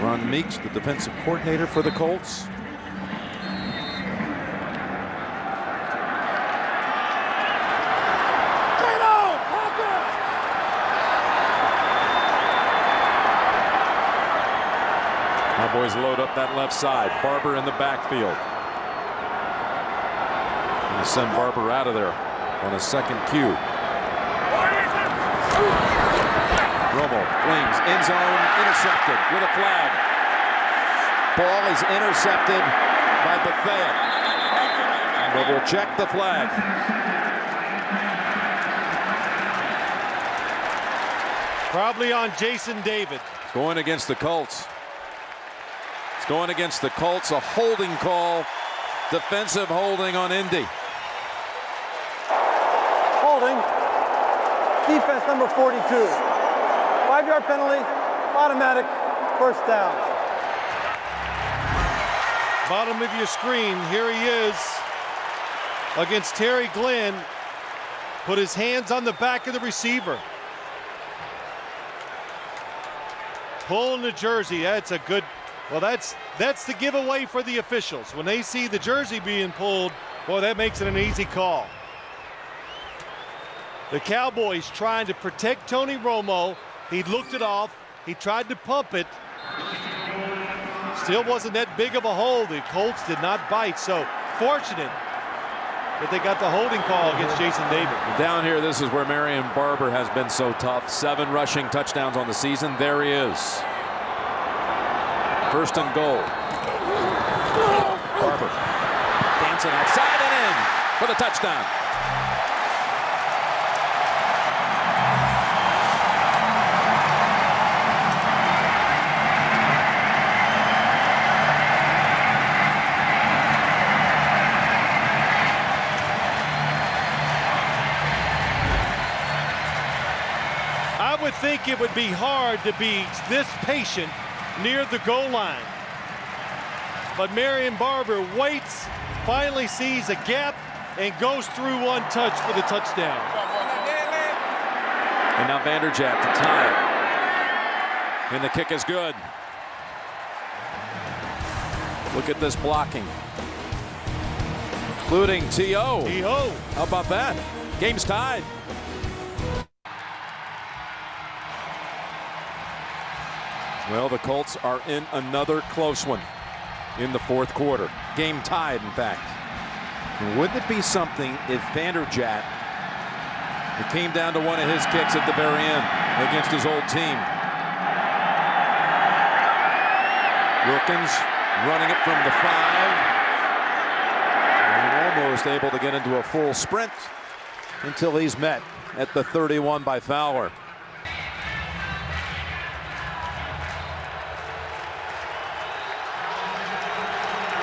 Ron Meeks, the defensive coordinator for the Colts. Cowboys load up that left side. Barber in the backfield. Gonna send Barber out of there on a 2nd cue. Romo flings end zone, intercepted with a flag. Ball is intercepted by Bethea. But we'll check the flag. Probably on Jason David. Going against the Colts. It's going against the Colts. A holding call. Defensive holding on Indy. Holding. Defense number 42. 5-yard penalty, automatic, first down. Bottom of your screen, here he is against Terry Glenn. Put his hands on the back of the receiver. Pulling the jersey, that's a good, well, that's the giveaway for the officials. When they see the jersey being pulled, boy, that makes it an easy call. The Cowboys trying to protect Tony Romo. He looked it off. He tried to pump it. Still wasn't that big of a hole. The Colts did not bite, so fortunate that they got the holding call against Jason David. Down here, this is where Marion Barber has been so tough. 7 rushing touchdowns on the season. There he is. First and goal. Barber dancing outside and in for the touchdown. I would think it would be hard to be this patient near the goal line. But Marion Barber waits, finally sees a gap, and goes through one touch for the touchdown. And now Vanderjagt to tie it. And the kick is good. Look at this blocking. Including T.O. T.O. How about that? Game's tied. Well, the Colts are in another close one in the fourth quarter. Game tied, in fact. And wouldn't it be something if Vanderjagt, it came down to one of his kicks at the very end against his old team. Wilkins running it from the 5. And almost able to get into a full sprint until he's met at the 31 by Fowler.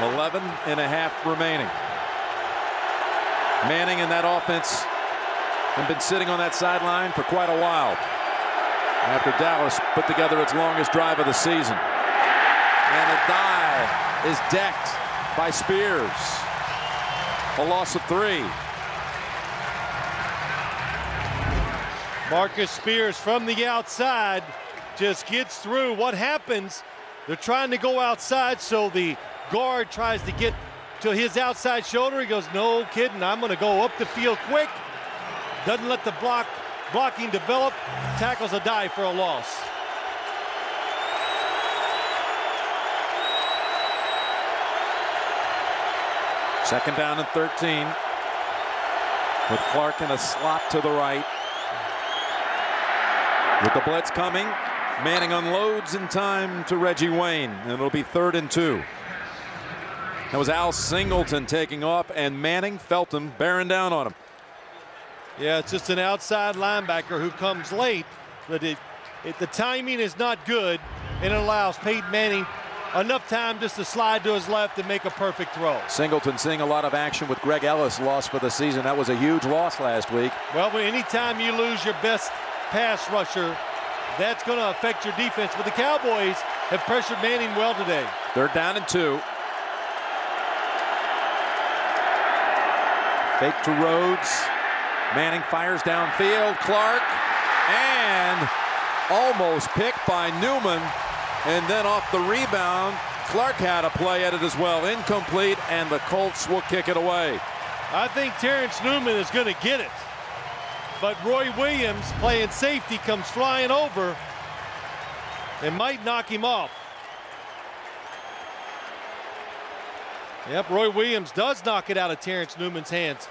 .5 remaining. Manning and that offense have been sitting on that sideline for quite a while after Dallas put together its longest drive of the season. And a dive is decked by Spears. A loss of 3. Marcus Spears from the outside just gets through. What happens? They're trying to go outside, so the guard tries to get to his outside shoulder. He goes, no kidding, I'm going to go up the field quick. Doesn't let the blocking develop. Tackles a dive for a loss. Second down and 13. With Clark in a slot to the right. With the blitz coming, Manning unloads in time to Reggie Wayne, and it'll be 3rd and 2. That was Al Singleton taking off, and Manning felt him bearing down on him. Yeah, it's just an outside linebacker who comes late, but the timing is not good, and it allows Peyton Manning enough time just to slide to his left and make a perfect throw. Singleton seeing a lot of action with Greg Ellis lost for the season. That was a huge loss last week. Well, anytime you lose your best pass rusher, that's going to affect your defense. But the Cowboys have pressured Manning well today. 3rd down and 2. Fake to Rhodes. Manning fires downfield. Clark, and almost picked by Newman. And then off the rebound, Clark had a play at it as well. Incomplete, and the Colts will kick it away. I think Terrence Newman is going to get it. But Roy Williams, playing safety, comes flying over and might knock him off. Yep, Roy Williams does knock it out of Terrence Newman's hands.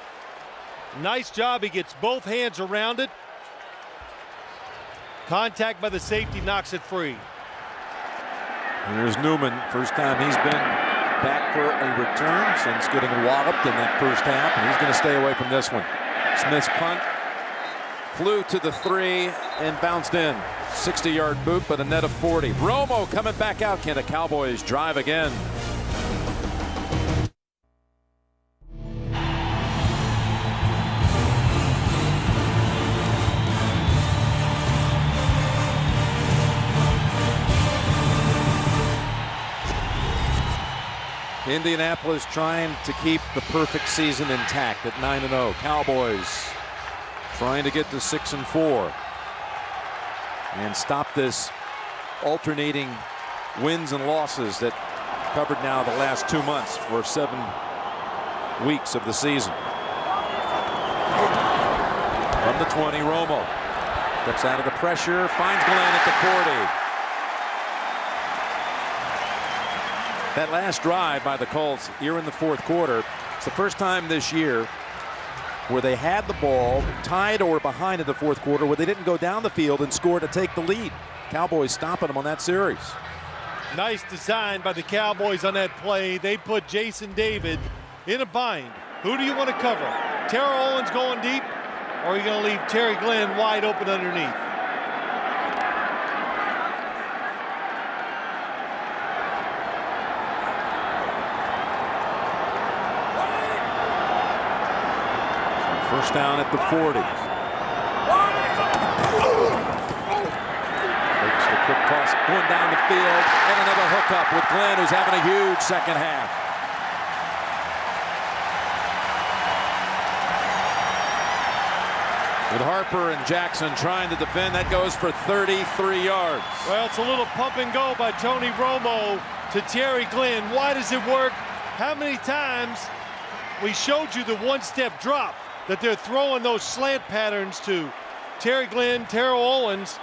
Nice job. He gets both hands around it. Contact by the safety knocks it free. And there's Newman. First time he's been back for a return since getting walloped in that first half, and he's going to stay away from this one. Smith's punt flew to the 3 and bounced in. 60-yard boot, but a net of 40. Romo coming back out. Can the Cowboys drive again? Indianapolis trying to keep the perfect season intact at 9-0. Cowboys trying to get to 6-4 and stop this alternating wins and losses that covered now the last 2 months or 7 weeks of the season. From the 20, Romo steps out of the pressure, finds Glenn at the 40. That last drive by the Colts here in the fourth quarter, it's the first time this year where they had the ball tied or behind in the fourth quarter where they didn't go down the field and score to take the lead. Cowboys stopping them on that series. Nice design by the Cowboys on that play. They put Jason David in a bind. Who do you want to cover? Terrell Owens going deep, or are you going to leave Terry Glenn wide open underneath? First down at the 40. Takes the quick toss going down the field, and another hookup with Glenn, who's having a huge second half. With Harper and Jackson trying to defend, that goes for 33 yards. Well, it's a little pump and go by Tony Romo to Terry Glenn. Why does it work? How many times we showed you the one-step drop that they're throwing those slant patterns to Terry Glenn, Terrell Owens.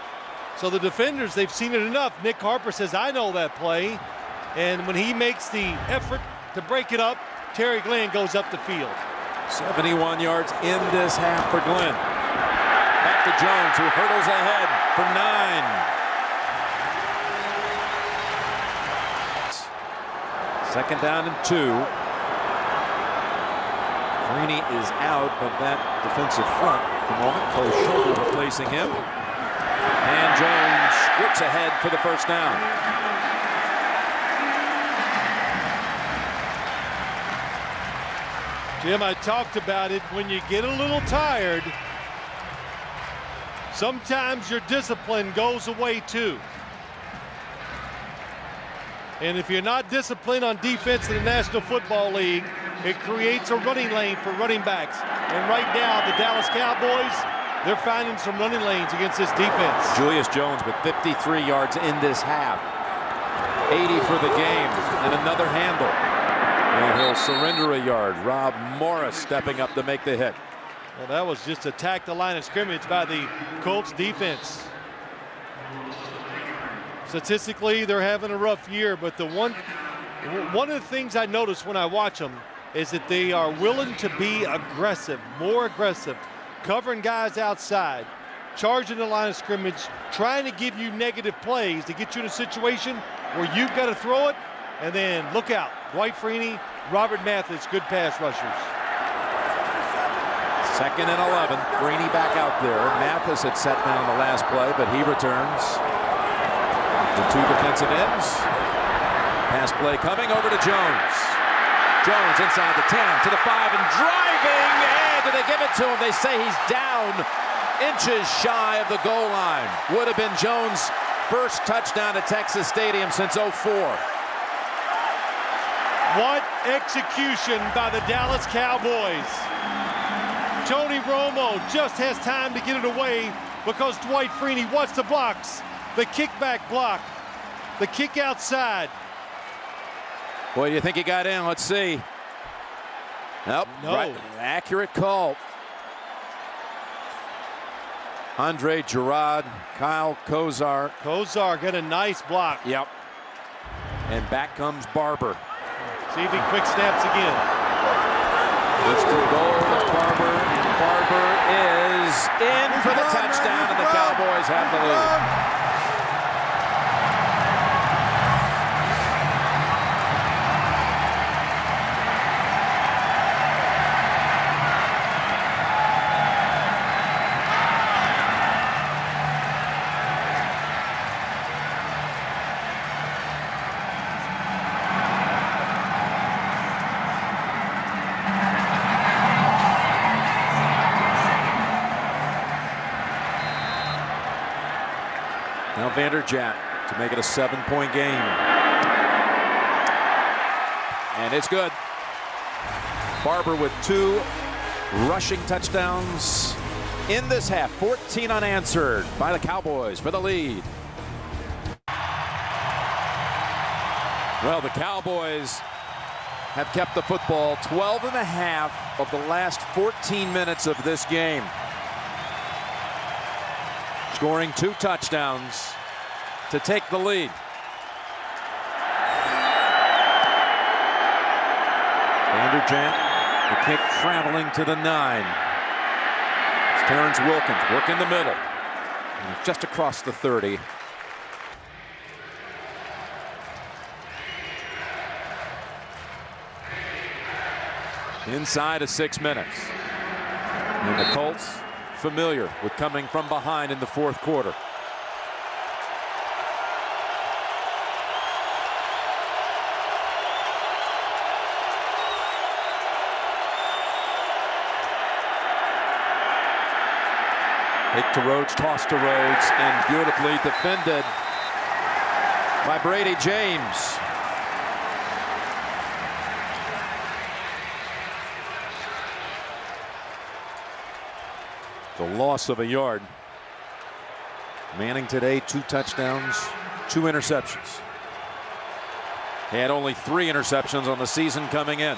So the defenders, they've seen it enough. Nick Harper says, I know that play. And when he makes the effort to break it up, Terry Glenn goes up the field. 71 yards in this half for Glenn. Back to Jones, who hurdles ahead for 9. Second down and 2. Freeney is out of that defensive front at the moment. Coach Shoulder replacing him. And Jones squirts ahead for the first down. Jim, I talked about it. When you get a little tired, sometimes your discipline goes away too. And if you're not disciplined on defense in the National Football League, it creates a running lane for running backs. And right now, the Dallas Cowboys, they're finding some running lanes against this defense. Julius Jones with 53 yards in this half. 80 for the game, and another handle. And he'll surrender a yard. Rob Morris stepping up to make the hit. Well, that was just attack the line of scrimmage by the Colts defense. Statistically, they're having a rough year, but one of the things I notice when I watch them is that they are willing to be aggressive, more aggressive, covering guys outside, charging the line of scrimmage, trying to give you negative plays to get you in a situation where you've got to throw it, and then look out. Dwight Freeney, Robert Mathis, good pass rushers. Second and 11. Freeney back out there. Mathis had set down the last play, but he returns. The 2 defensive ends. Pass play coming over to Jones. Jones inside the 10 to the 5 and driving. And do they give it to him? They say he's down inches shy of the goal line. Would have been Jones' first touchdown at Texas Stadium since '04. What execution by the Dallas Cowboys. Tony Romo just has time to get it away because Dwight Freeney wants the blocks. The kickback block, the kick outside. Boy, do you think he got in? Let's see. Nope. No. Right. Accurate call. Andre Gerard, Kyle Kozar. Kozar got a nice block. Yep. And back comes Barber. See if he quick snaps again. It's to goal. It's Barber. And Barber is in for the touchdown, and the Cowboys have the lead. Now Vanderjagt to make it a 7-point game. And it's good. Barber with 2 rushing touchdowns in this half. 14 unanswered by the Cowboys for the lead. Well, the Cowboys have kept the football 12 and a half of the last 14 minutes of this game. Scoring 2 touchdowns to take the lead. Vanderjagt, the kick traveling to the 9. It's Terrence Wilkins, work in the middle. And he's just across the 30. Inside of 6 minutes. And the Colts familiar with coming from behind in the 4th quarter. Take to Rhodes, toss to Rhodes, and beautifully defended by Brady James. The loss of a yard. Manning today, 2 touchdowns, 2 interceptions. He had only 3 interceptions on the season coming in.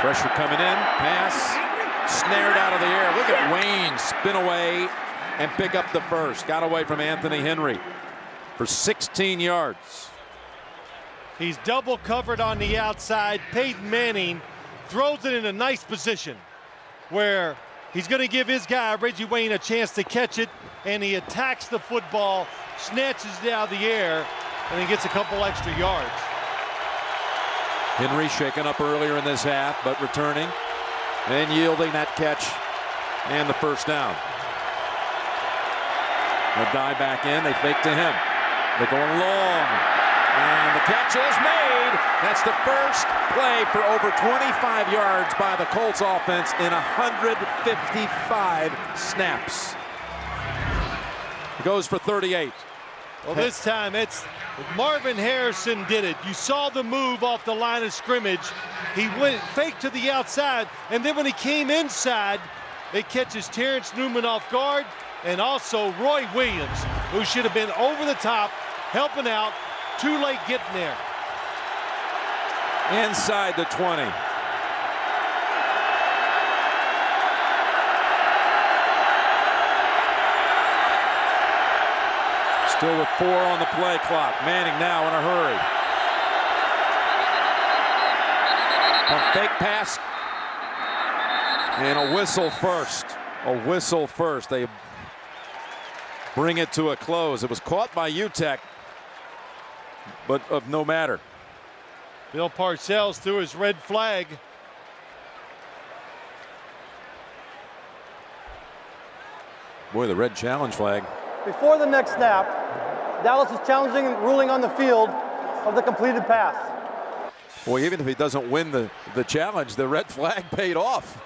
Pressure coming in, pass, snared out of the air. Look at Wayne spin away and pick up the first. Got away from Anthony Henry for 16 yards. He's double covered on the outside. Peyton Manning throws it in a nice position where he's going to give his guy, Reggie Wayne, a chance to catch it, and he attacks the football, snatches it out of the air, and he gets a couple extra yards. Henry shaken up earlier in this half, but returning and yielding that catch and the first down. They'll dive back in. They fake to him. They're going long. And the catch is made. That's the first play for over 25 yards by the Colts offense in 155 snaps. It goes for 38. Well, this time it's Marvin Harrison did it. You saw the move off the line of scrimmage. He went fake to the outside, and then when he came inside, it catches Terrence Newman off guard, and also Roy Williams, who should have been over the top, helping out. Too late getting there. Inside the 20. Still with 4 on the play clock. Manning now in a hurry. A fake pass. And a whistle first. A whistle first. They bring it to a close. It was caught by UTEP, but of no matter. Bill Parcells threw his red flag. Boy, the red challenge flag. Before the next snap, Dallas is challenging and ruling on the field of the completed pass. Boy, even if he doesn't win the challenge, the red flag paid off.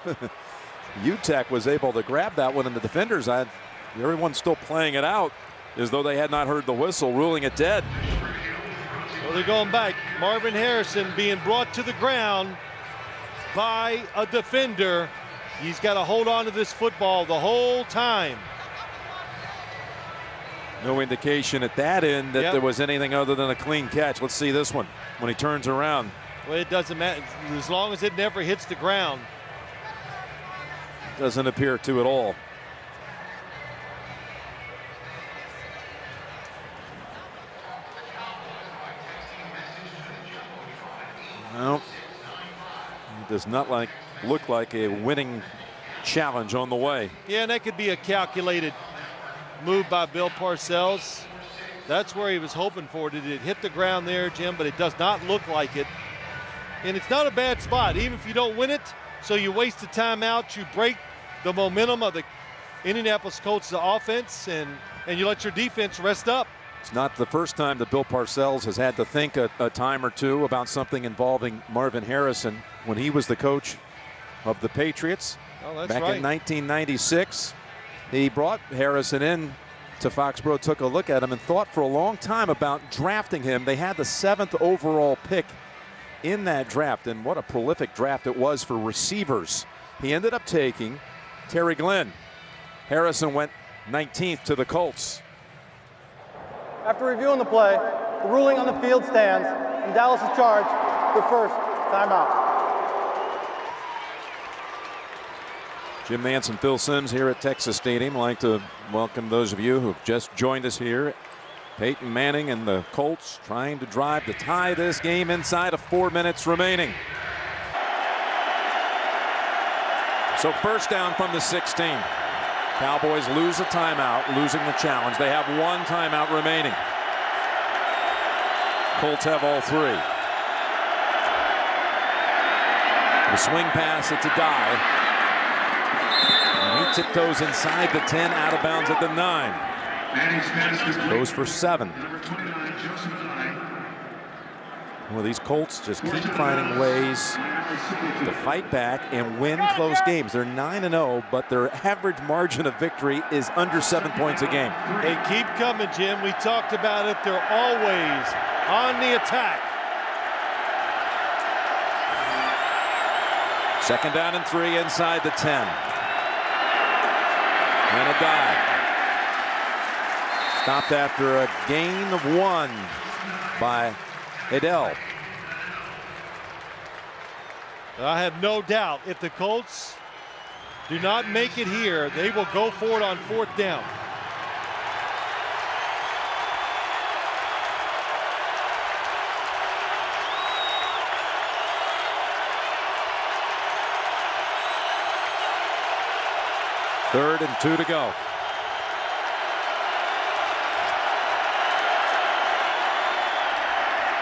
UTEP was able to grab that one, and the defenders, everyone's still playing it out as though they had not heard the whistle, ruling it dead. Well, they're going back. Marvin Harrison being brought to the ground by a defender. He's got to hold on to this football the whole time. No indication at that end that there was anything other than a clean catch. Let's see this one when he turns around. Well, it doesn't matter as long as it never hits the ground. Doesn't appear to at all. No, it does not look like a winning challenge on the way. Yeah, and that could be a calculated move by Bill Parcells. That's where he was hoping for. Did it hit the ground there, Jim? But it does not look like it. And it's not a bad spot, even if you don't win it. So you waste the timeout, you break the momentum of the Indianapolis Colts offense, and you let your defense rest up. It's not the first time that Bill Parcells has had to think a time or two about something involving Marvin Harrison when he was the coach of the Patriots. Oh, that's back right. in 1996. He brought Harrison in to Foxborough, took a look at him, and thought for a long time about drafting him. They had the 7th overall pick in that draft, and what a prolific draft it was for receivers. He ended up taking Terry Glenn. Harrison went 19th to the Colts. After reviewing the play, the ruling on the field stands, and Dallas is charged with first timeout. Jim Nantz and Phil Simms here at Texas Stadium. I'd like to welcome those of you who have just joined us here. Peyton Manning and the Colts trying to drive to tie this game inside of 4 minutes remaining. So first down from the 16. Cowboys lose a timeout, losing the challenge. They have 1 timeout remaining. Colts have all 3. The swing pass, it's a dive. And he tiptoes inside the 10, out of bounds at the 9. Goes for 7. Well, these Colts just keep finding ways to fight back and win close games. They're 9-0, but their average margin of victory is under 7 points a game. They keep coming, Jim. We talked about it. They're always on the attack. 2nd down and 3 inside the 10. And a dive. Stopped after a gain of 1 by Adele. I have no doubt if the Colts do not make it here, they will go for it on 4th down. Third and 2 to go.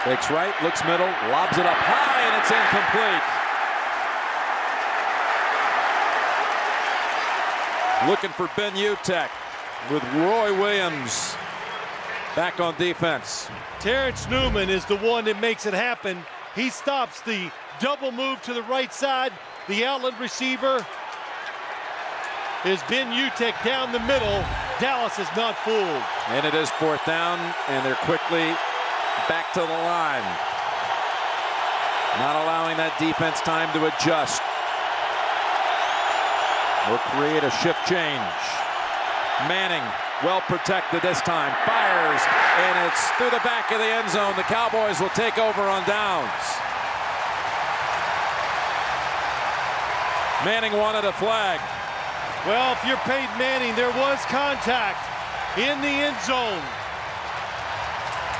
Takes right, looks middle, lobs it up high, and it's incomplete. Looking for Ben Utek with Roy Williams back on defense. Terrence Newman is the one that makes it happen. He stops the double move to the right side. The outlet receiver is Ben Utek down the middle. Dallas is not fooled. And it is 4th down, and they're quickly back to the line. Not allowing that defense time to adjust or create a shift change. Manning, well protected this time, fires, and it's through the back of the end zone. The Cowboys will take over on downs. Manning wanted a flag. Well, if you're Peyton Manning, there was contact in the end zone.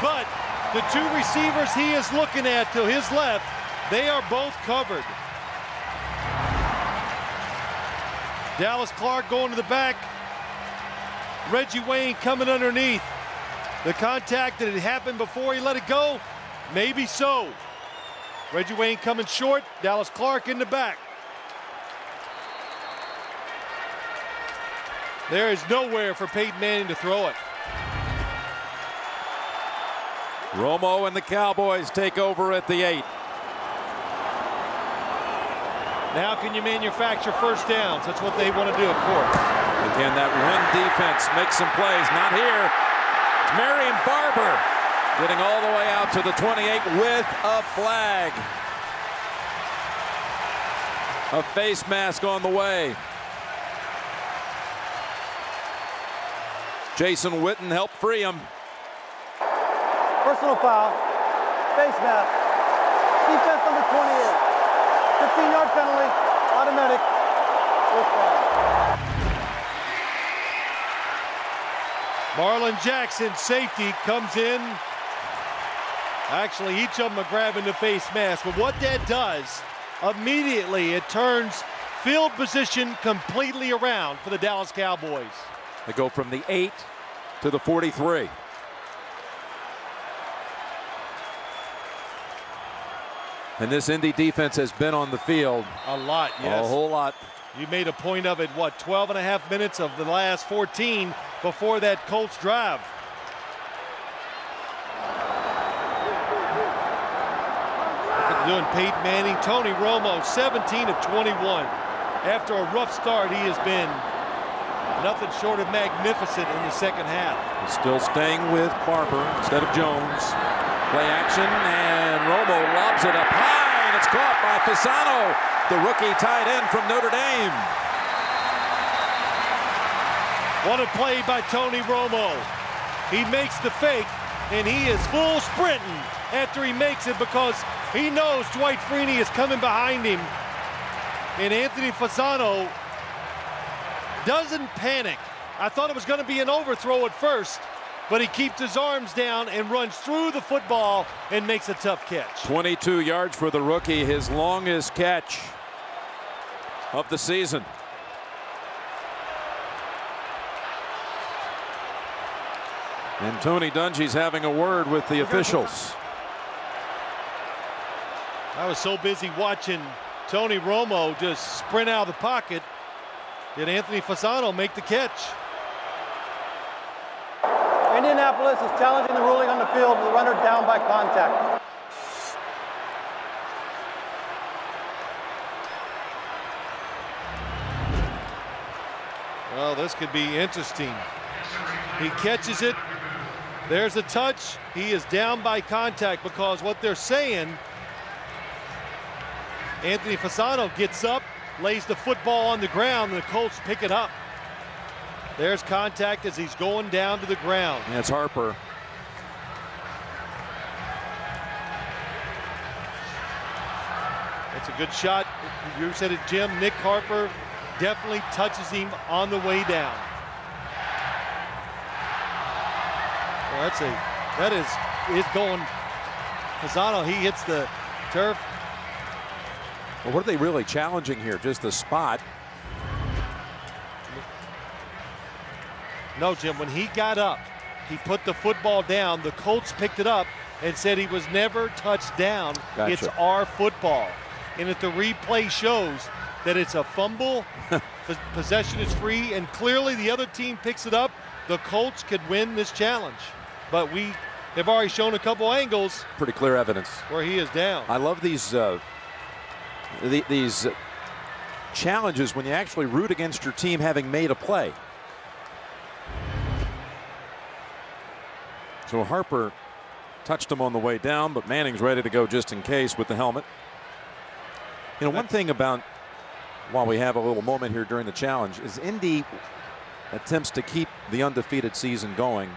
But the 2 receivers he is looking at to his left, they are both covered. Dallas Clark going to the back. Reggie Wayne coming underneath. The contact, did it happen before he let it go? Maybe so. Reggie Wayne coming short. Dallas Clark in the back. There is nowhere for Peyton Manning to throw it. Romo and the Cowboys take over at the 8. Now can you manufacture first downs? That's what they want to do, of course. Again, that run defense makes some plays. Not here. It's Marion Barber getting all the way out to the 28 with a flag. A face mask on the way. Jason Witten helped free him. Personal foul, face mask, defense number 28. 15-yard penalty, automatic, first down. Marlon Jackson, safety, comes in. Actually, each of them are grabbing the face mask, but what that does, immediately it turns field position completely around for the Dallas Cowboys. They go from the 8 to the 43. And this Indy defense has been on the field a lot, yes. A whole lot. You made a point of it, what, 12 and a half minutes of the last 14 before that Colts drive. Doing Peyton Manning. Tony Romo, 17 of 21. After a rough start, he has been nothing short of magnificent in the second half. He's still staying with Barber instead of Jones. Play action, and Romo lobs it up high, and it's caught by Fasano, the rookie tight end from Notre Dame. What a play by Tony Romo. He makes the fake, and he is full sprinting after he makes it because he knows Dwight Freeney is coming behind him. And Anthony Fasano doesn't panic. I thought it was going to be an overthrow at first, but he keeps his arms down and runs through the football and makes a tough catch. 22 yards for the rookie, his longest catch of the season. And Tony Dungy's having a word with the officials. I was so busy watching Tony Romo just sprint out of the pocket. Did Anthony Fasano make the catch? Indianapolis is challenging the ruling on the field with the runner down by contact. Well, this could be interesting. He catches it. There's a touch. He is down by contact because what they're saying, Anthony Fasano gets up, lays the football on the ground, and the Colts pick it up. There's contact as he's going down to the ground. And it's Harper. That's a good shot. You said it, Jim. Nick Harper definitely touches him on the way down. Well, that is going. Fasano, he hits the turf. Well, what are they really challenging here? Just the spot. No, Jim, when he got up, he put the football down. The Colts picked it up and said he was never touched down. Gotcha. It's our football. And if the replay shows that it's a fumble, possession is free, and clearly the other team picks it up, the Colts could win this challenge. But we have already shown a couple angles. Pretty clear evidence. Where he is down. I love these challenges when you actually root against your team having made a play. So Harper touched him on the way down, but Manning's ready to go just in case with the helmet. You know, one thing about, while we have a little moment here during the challenge, is Indy attempts to keep the undefeated season going.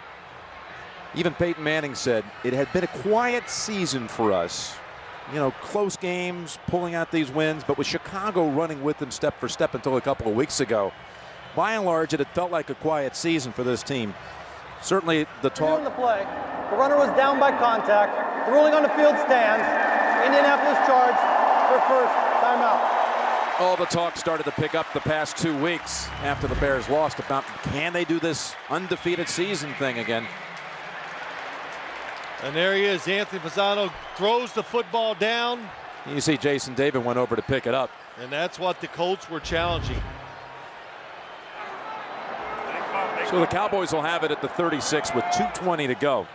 Even Peyton Manning said it had been a quiet season for us. You know, close games, pulling out these wins, but with Chicago running with them step for step until a couple of weeks ago, by and large, it had felt like a quiet season for this team. Certainly the talk. The play. The runner was down by contact. The ruling on the field stands. Indianapolis charged for first. Timeout. All the talk started to pick up the past 2 weeks after the Bears lost about can they do this undefeated season thing again. And there he is. Anthony Fasano throws the football down. You see Jason David went over to pick it up. And that's what the Colts were challenging. So the Cowboys will have it at the 36 with 2:20 to go.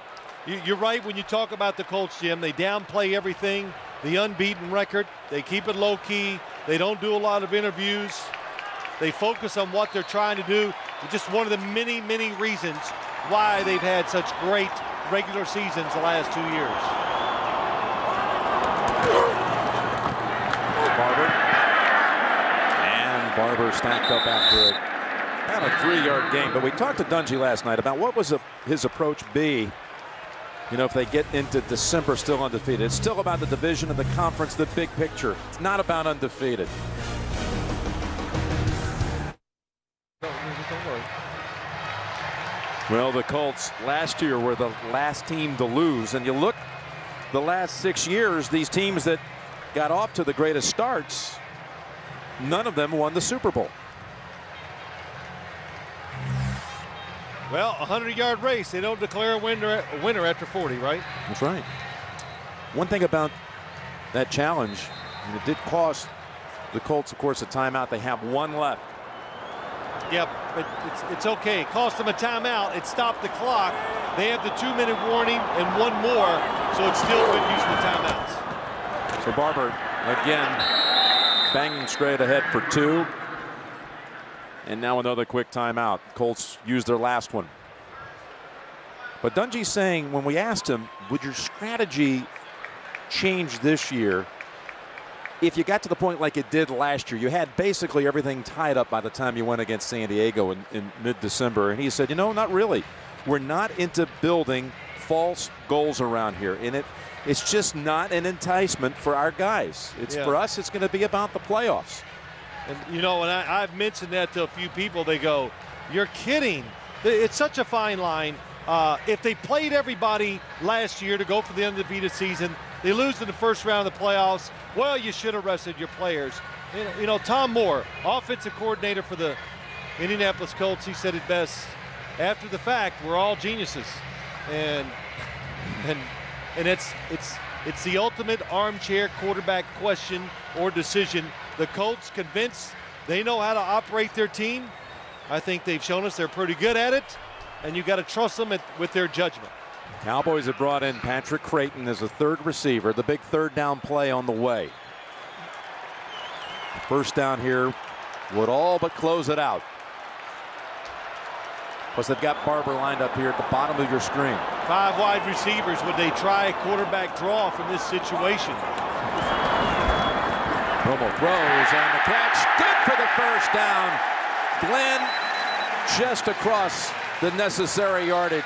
You're right when you talk about the Colts, Jim. They downplay everything. The unbeaten record. They keep it low key. They don't do a lot of interviews. They focus on what they're trying to do. It's just one of the many, many reasons why they've had such great regular seasons the last 2 years. Barber. And Barber stacked up after about a 3-yard gain. But we talked to Dungy last night about what was his approach be. You know, if they get into December still undefeated. It's still about the division of the conference, the big picture. It's not about undefeated. Don't worry. Well, the Colts last year were the last team to lose. And you look the last 6 years, these teams that got off to the greatest starts, none of them won the Super Bowl. Well, a 100-yard race. They don't declare a winner after 40, right? That's right. One thing about that challenge, and it did cost the Colts, of course, a timeout. They have one left. Yep, but it's okay. It cost them a timeout. It stopped the clock. They have the 2-minute warning and one more, so it's still good use of the timeouts. So Barber again banging straight ahead for 2. And now another quick timeout. Colts used their last one. But Dungy's saying, when we asked him, would your strategy change this year if you got to the point like it did last year? You had basically everything tied up by the time you went against San Diego in mid-December. And he said, not really. We're not into building false goals around here. And it's just not an enticement for our guys. For us, it's going to be about the playoffs. And, when I've mentioned that to a few people, they go, you're kidding. It's such a fine line. If they played everybody last year to go for the undefeated season, they lose in the first round of the playoffs, well, you should have rested your players. Tom Moore, offensive coordinator for the Indianapolis Colts, he said it best. After the fact, we're all geniuses. And it's the ultimate armchair quarterback question or decision. The Colts convinced they know how to operate their team. I think they've shown us they're pretty good at it, and you got to trust them with their judgment. Cowboys have brought in Patrick Creighton as a third receiver. The big third down play on the way. First down here would all but close it out. Plus they've got Barber lined up here at the bottom of your screen. 5 wide receivers. Would they try a quarterback draw from this situation? Romo throws and the catch. Good for the first down. Glenn just across the necessary yardage.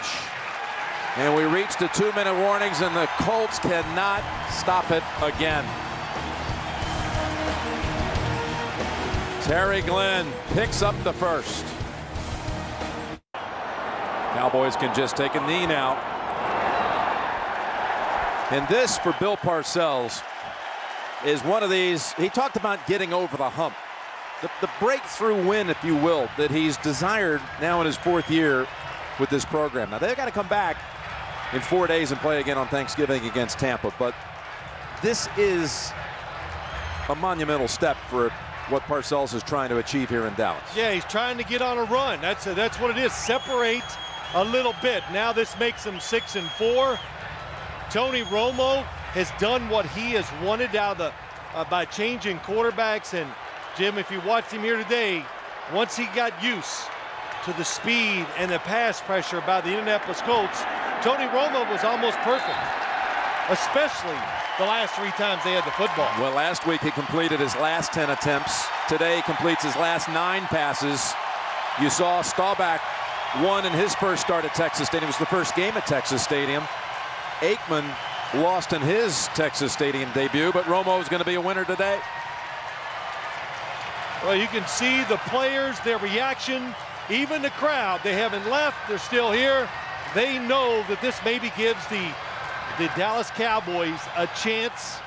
And we reach the 2-minute warnings, and the Colts cannot stop it again. Terry Glenn picks up the first. Cowboys can just take a knee now. And this, for Bill Parcells, is one of these. He talked about getting over the hump. The breakthrough win, if you will, that he's desired now in his 4th year with this program. Now, they've got to come back in 4 days and play again on Thanksgiving against Tampa. But this is a monumental step for what Parcells is trying to achieve here in Dallas. Yeah, he's trying to get on a run. That's what it is. Separate a little bit. Now this makes them 6-4. Tony Romo has done what he has wanted out of by changing quarterbacks. And Jim, if you watched him here today, once he got used to the speed and the pass pressure by the Indianapolis Colts, Tony Romo was almost perfect, especially the last 3 times they had the football. Well, last week he completed his last 10 attempts. Today he completes his last 9 passes. You saw Staubach won in his first start at Texas Stadium. It was the first game at Texas Stadium. Aikman lost in his Texas Stadium debut, but Romo is going to be a winner today. Well, you can see the players, their reaction, even the crowd. They haven't left. They're still here. They know that this maybe gives the Dallas Cowboys a chance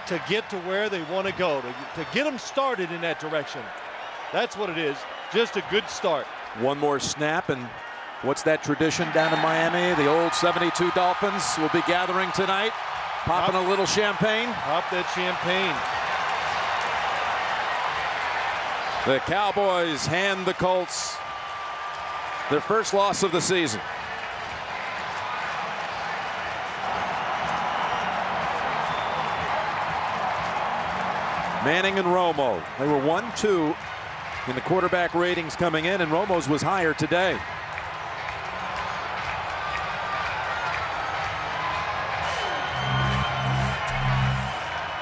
to get to where they want to go, to get them started in that direction. That's what it is. Just a good start. One more snap, and what's that tradition down in Miami? The old 72 Dolphins will be gathering tonight, popping a little champagne. Pop that champagne. The Cowboys hand the Colts their first loss of the season. Manning and Romo, they were 1-2 in the quarterback ratings coming in, and Romo's was higher today.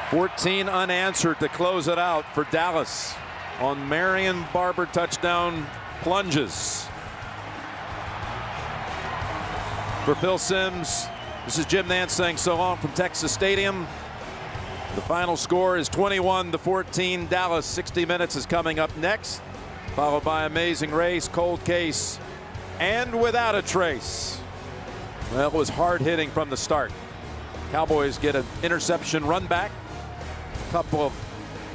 $14 unanswered to close it out for Dallas on Marion Barber touchdown plunges. For Phil Simms, this is Jim Nantz saying so long from Texas Stadium. The final score is 21-14 Dallas. 60 Minutes is coming up next, followed by Amazing Race, Cold Case, and Without a Trace. Well, it was hard hitting from the start. Cowboys get an interception run back. A couple of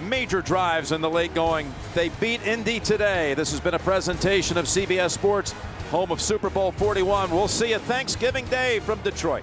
major drives in the late going. They beat Indy today. This has been a presentation of CBS Sports, home of Super Bowl 41. We'll see you Thanksgiving Day from Detroit.